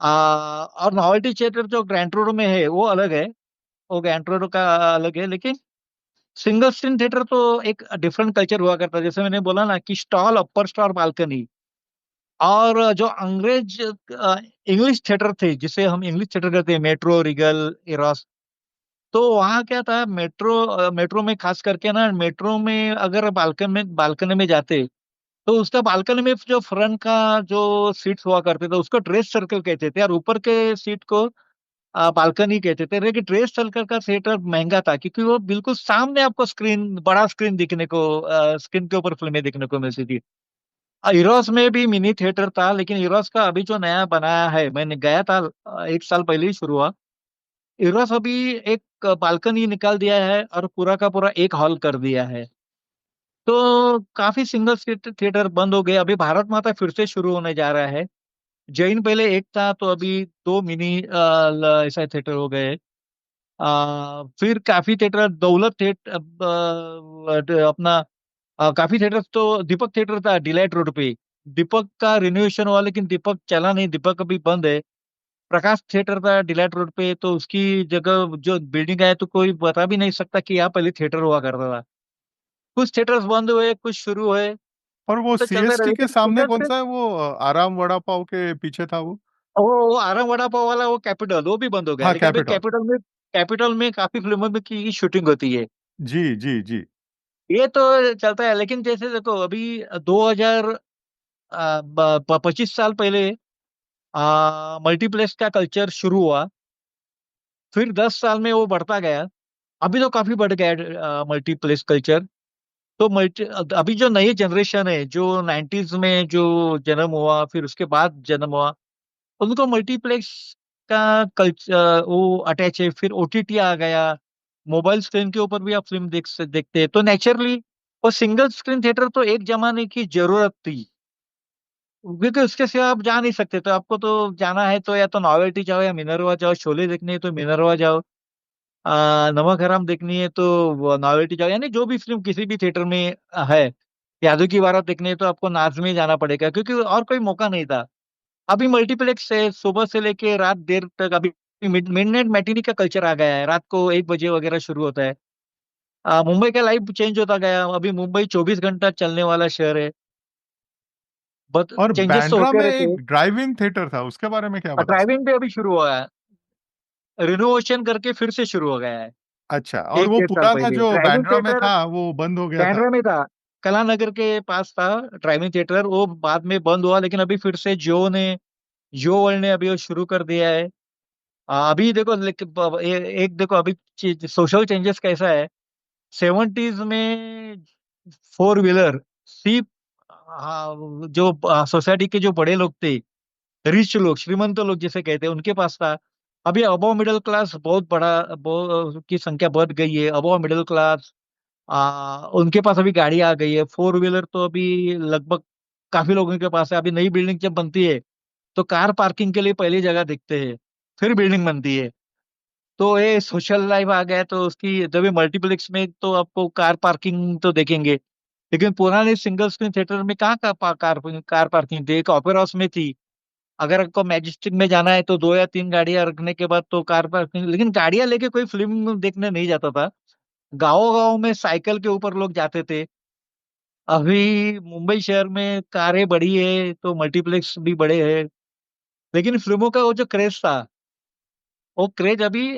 और नॉवेल्टी थिएटर जो ग्रैंड रोड में है वो अलग है, वो ग्रैंड रोड का अलग है। लेकिन सिंगल स्क्रीन थिएटर तो एक डिफरेंट कल्चर हुआ करता है। जैसे मैंने बोला ना कि स्टॉल, अपर स्टॉल, बालकनी। और जो अंग्रेज इंग्लिश थिएटर थे, जिसे हम इंग्लिश थिएटर कहते हैं, मेट्रो, रिगल, इरोस। तो वहाँ क्या था, मेट्रो में खास करके ना, मेट्रो में अगर बालकनी में जाते, तो उसका बालकनी में जो फ्रंट का जो सीट्स हुआ करते थे उसको ड्रेस सर्कल कहते थे, और ऊपर के सीट को बालकनी कहते थे। लेकिन ड्रेस सर्कल का थिएटर महंगा था, क्योंकि वो बिल्कुल सामने आपको बड़ा स्क्रीन दिखने को, स्क्रीन के ऊपर फिल्में देखने को मिलती थी। इरोस में भी मिनी थिएटर था, लेकिन इरोस का अभी जो नया बनाया है, मैंने गया था 1 साल पहले ही शुरू हुआ। इरोस अभी एक बालकनी निकाल दिया है और पूरा का पूरा एक हॉल कर दिया है। तो काफी सिंगल सीट थिएटर बंद हो गए। अभी भारत माता फिर से शुरू होने जा रहा है। जैन पहले एक था, तो अभी दो मिनी ऐसा थिएटर हो गए। फिर काफी थिएटर, दौलत थिएटर, अपना काफी थिएटर, तो दीपक थिएटर था डिलाइट रोड पे। दीपक का रिनोवेशन हुआ, लेकिन दीपक चला नहीं, दीपक अभी बंद है। प्रकाश थिएटर था डिलाइट रोड पे, तो उसकी जगह जो बिल्डिंग है, तो कोई बता भी नहीं सकता कि यहाँ पहले थिएटर हुआ करता था। कुछ थिएटर्स बंद हुए, कुछ शुरू हुए, और वो तो चलते रहे। सीएसटी के लेकिन सामने सिंगल कौन से सा है वो आराम वड़ा पाव के पीछे था वो? वो आराम वड़ा पाव वाला, वो कैपिटल, वो भी बंद हो गया। हाँ, लेकिन अभी कैपिटॉल। कैपिटल में काफी फिल्मों में की शूटिंग होती है। जी, जी, जी। ये तो चलता है। लेकिन जैसे देखो, अभी 2000 25 साल पहले मल्टीप्लेक्स का कल्चर शुरू हुआ। फिर 10 साल में वो बढ़ता गया। अभी तो काफी बढ़ गया मल्टीप्लेक्स कल्चर। तो अभी जो नई जनरेशन है, जो 90s में जो जन्म हुआ, फिर उसके बाद जन्म हुआ, उनको मल्टीप्लेक्स का कल्चर वो अटैच है। फिर ओटीटी आ गया, मोबाइल स्क्रीन के ऊपर भी आप फिल्म देखते हैं, तो नेचुरली वो सिंगल स्क्रीन थिएटर तो एक जमाने की जरूरत थी। क्योंकि उसके सिवा आप जा नहीं सकते। तो आपको तो जाना है, तो या तो नॉवेल्टी जाओ, या मिनरवा जाओ। शोले देखनी है तो मिनरवा जाओ। नमक हराम देखनी है तो वो नॉवेल्टी जाओ। यानी जो भी फिल्म किसी भी थिएटर में है, यादव की बारात देखनी है तो आपको नाज में जाना पड़ेगा, क्योंकि और कोई मौका नहीं था। अभी मल्टीप्लेक्स से सुबह से लेके रात देर तक, अभी मिडनाइट मैटिनी का कल्चर आ गया है। रात को 1 बजे वगैरह शुरू होता है। मुंबई का लाइफ चेंज होता गया। अभी मुंबई 24 घंटा चलने वाला शहर है। बहुत और चेंजेस तो बांद्रा होते में रहते एक हैं। ड्राइव इन थिएटर था, उसके बारे में क्या और बता सकते? ड्राइविंग भी अभी शुरू हुआ है, रिनोवेशन करके फिर से शुरू हो गया है। अच्छा, और एक वो 1.5 साल पुराना पहले जो ड्राइविंग बांद्रा में थिएटर था, वो बंद हो गया था? बैंड्रा में था। कलानगर के पास था ड्राइविंग थिएटर, वो बाद में बंद हुआ। लेकिन अभी फिर से जियो वर्ल्ड ने अभी वो शुरू कर दिया है। अभी देखो, लेकिन एक देखो अभी सोशल चेंजेस कैसा है। 70s में फोर व्हीलर सिर्फ जो सोसाइटी के जो बड़े लोग थे, रिच लोग, श्रीमंत लोग जिसे कहते हैं, उनके पास था। अभी अबव मिडिल क्लास बहुत बड़ा, की संख्या बढ़ गई है। अबव मिडिल क्लास उनके पास अभी गाड़ी आ गई है। फोर व्हीलर तो अभी लगभग काफी लोगों के पास है। अभी नई बिल्डिंग जब बनती है, तो कार पार्किंग के लिए पहली जगह देखते हैं, फिर बिल्डिंग बनती है। तो ये सोशल लाइफ आ गया, तो उसकी जब मल्टीप्लेक्स में तो आपको कार पार्किंग तो देखेंगे। लेकिन पुराने सिंगल स्क्रीन थिएटर में कहाँ का कार पार्किंग थी? एक ओपेरा हाउस में थी। अगर आपको मैजेस्टिक में जाना है, तो 2 या 3 गाड़ियां रखने के बाद तो कार पार्किंग। लेकिन गाड़ियां लेके कोई फिल्म देखने नहीं जाता था। गाँव गाँव में साइकिल के ऊपर लोग जाते थे। अभी मुंबई शहर में कारें बड़ी है, तो मल्टीप्लेक्स भी बड़े हैं। लेकिन फिल्मों का वो जो क्रेज था, वो क्रेज अभी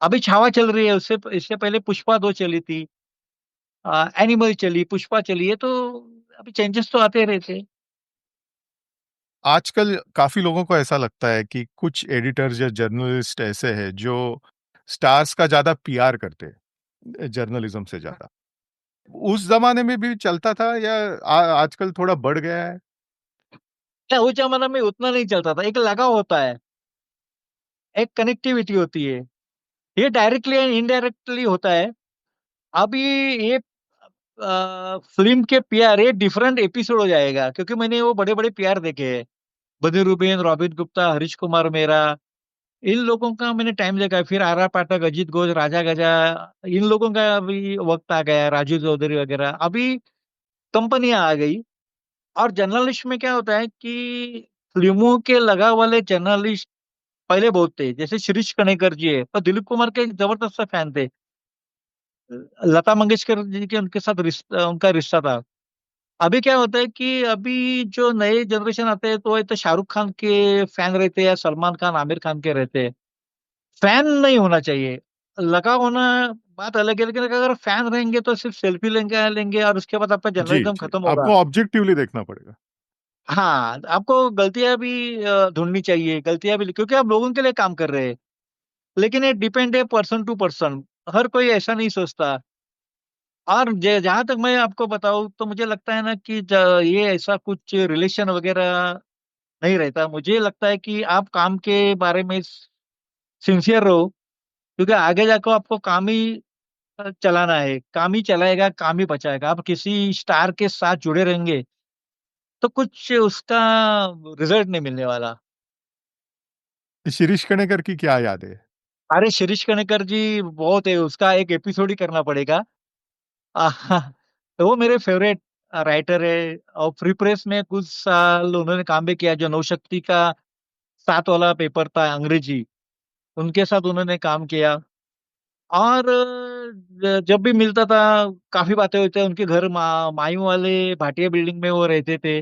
अभी छावा चल रही है। उससे इससे पहले पुष्पा 2 चली थी, एनिमल चली, पुष्पा चली है। तो अभी चेंजेस तो आते रहते हैं। आजकल काफी लोगों को ऐसा लगता है कि कुछ एडिटर्स या जर्नलिस्ट ऐसे हैं जो स्टार्स का ज्यादा पीआर करते हैं जर्नलिज्म से ज्यादा। उस जमाने में भी चलता था या आजकल थोड़ा बढ़ गया है? क्या उस जमाना में उतना नहीं चलता था, एक लगाव होता है, एक कनेक्टिविटी होती है, ये डायरेक्टली एंड इनडायरेक्टली होता है। अभी ये फिल्म के पीआर ये डिफरेंट एपिसोड हो जाएगा, क्योंकि मैंने वो बड़े बड़े पीआर देखे हैं, बद्री रूबेन, रॉबिन गुप्ता, हरीश कुमार मेहरा, इन लोगों का मैंने टाइम देखा है। फिर आर पाठक, अजीत घोष, राजा गजा, इन लोगों का अभी वक्त आ गया है, राजू चौधरी वगैरह, अभी कंपनियां आ गई। और जर्नलिस्ट में क्या होता है कि फिल्मों के लगाव वाले जर्नलिस्ट पहले बहुत थे, जैसे शिरीष कणेकर जी है, और दिलीप कुमार के एक जबरदस्त फैन थे। लता मंगेशकर जी के उनके साथ उनका रिश्ता था। अभी क्या होता है कि अभी जो नए जनरेशन आते हैं तो ये तो शाहरुख खान के फैन रहते हैं या सलमान खान, आमिर खान के रहते हैं। फैन नहीं होना चाहिए, लगा होना बात अलग है, लेकिन अगर फैन रहेंगे तो सिर्फ सेल्फी लेंगे लेंगे और उसके बाद आपका जी जर्नलिज्म जी, खत्म होगा। आपको ऑब्जेक्टिवली देखना पड़ेगा। हाँ, आपको गलतियां भी ढूंढनी चाहिए, गलतियां भी, क्योंकि आप लोगों के लिए काम कर रहे हैं। लेकिन ये डिपेंड है पर्सन टू पर्सन, हर कोई ऐसा नहीं सोचता। और जहां तक मैं आपको बताऊं तो मुझे लगता है ना कि ये ऐसा कुछ रिलेशन वगैरह नहीं रहता। मुझे लगता है कि आप काम के बारे में सिंसियर रहो, क्योंकि आगे जाकर आपको काम ही चलाना है, काम ही चलाएगा, काम ही बचाएगा। आप किसी स्टार के साथ जुड़े रहेंगे तो कुछ उसका रिजल्ट नहीं मिलने वाला। शिरीष कणेकर की क्या याद है? अरे शिरीष कणेकर जी बहुत है, उसका एक एपिसोड ही करना पड़ेगा। आहा, तो वो मेरे फेवरेट राइटर है, और फ्री प्रेस में कुछ साल उन्होंने काम भी किया। जो नवशक्ति का 7 वाला पेपर था अंग्रेजी, उनके साथ उन्होंने काम किया। और जब भी मिलता था काफी बातें होती है। उनके घर मायू वाले भाटिया बिल्डिंग में वो रहते थे।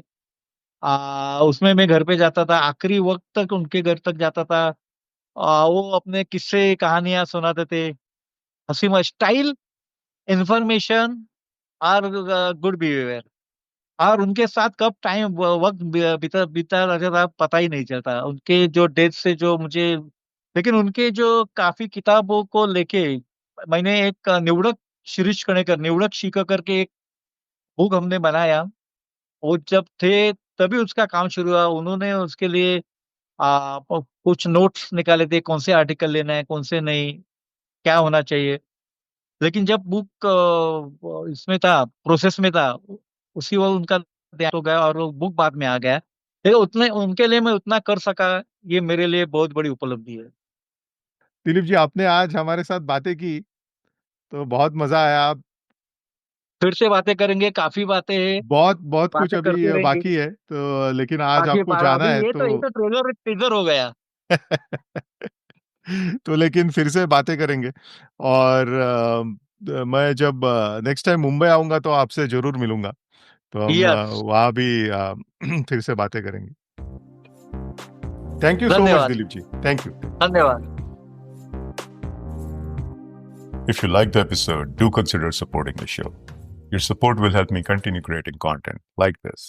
उसमें मैं घर पे जाता था, आखिरी वक्त तक उनके घर तक जाता था। वो अपने किस्से कहानियां सुनाते थे, हंसी मजाक स्टाइल, इंफॉर्मेशन और गुड बिहेवियर। और उनके साथ कब टाइम वक्त बीता बीता रहता था पता ही नहीं चलता। उनके जो डेथ से जो मुझे, लेकिन उनके जो काफी किताबों को लेके मैंने एक निवडक शिरीष कणेकर, निवडक शिका करके एक बुक हमने बनाया। वो जब थे तभी उसका काम शुरू हुआ। उन्होंने उसके लिए कुछ नोट्स निकाले थे, कौन से आर्टिकल लेना है, कौन से नहीं, क्या होना चाहिए। लेकिन जब बुक इसमें था, प्रोसेस में था, उसी वक्त उनका देहांत हो गया और वो बुक बाद में आ गया। लेकिन उतने उनके लिए मैं उतना कर सका, ये मेरे लिए बहुत बड़ी उपलब्धि है। दिलीप जी, आपने आज हमारे साथ बातें की तो बहुत मजा आया। आप फिर से बातें करेंगे, काफी बातें हैं, बहुत बहुत कुछ बातें अभी करते रहेंगे। बाकी है, तो लेकिन आज बाकी आपको जाना अभी है ये तो तो ट्रेलर टीजर हो गया। तो लेकिन फिर से बातें करेंगे। और मैं जब नेक्स्ट टाइम मुंबई आऊंगा तो आपसे जरूर मिलूंगा, तो हम यस, वहाँ भी फिर से बातें करेंगे। थैंक यू सो मच धन्यवाद, दिलीप जी, थैंक यू। धन्यवाद। If you like the episode, do consider supporting the show. Your support will help me continue creating content like this.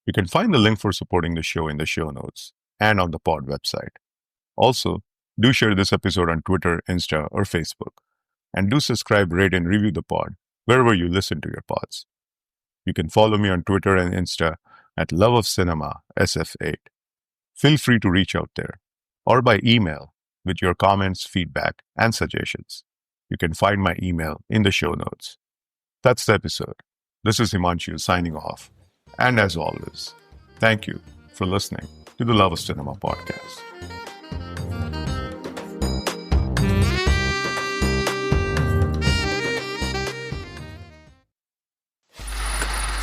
You can find the link for supporting the show in the show notes and on the pod website. Also, do share this episode on Twitter, Insta, or Facebook. And do subscribe, rate, and review the pod wherever you listen to your pods. You can follow me on Twitter and Insta at Love of Cinema SF8. Feel free to reach out there or by email with your comments, feedback, and suggestions. You can find my email in the show notes. That's the episode. This is Himanshu signing off. And as always, thank you for listening to the Love of Cinema podcast.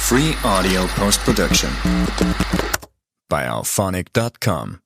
Free audio post-production by alphonic.com.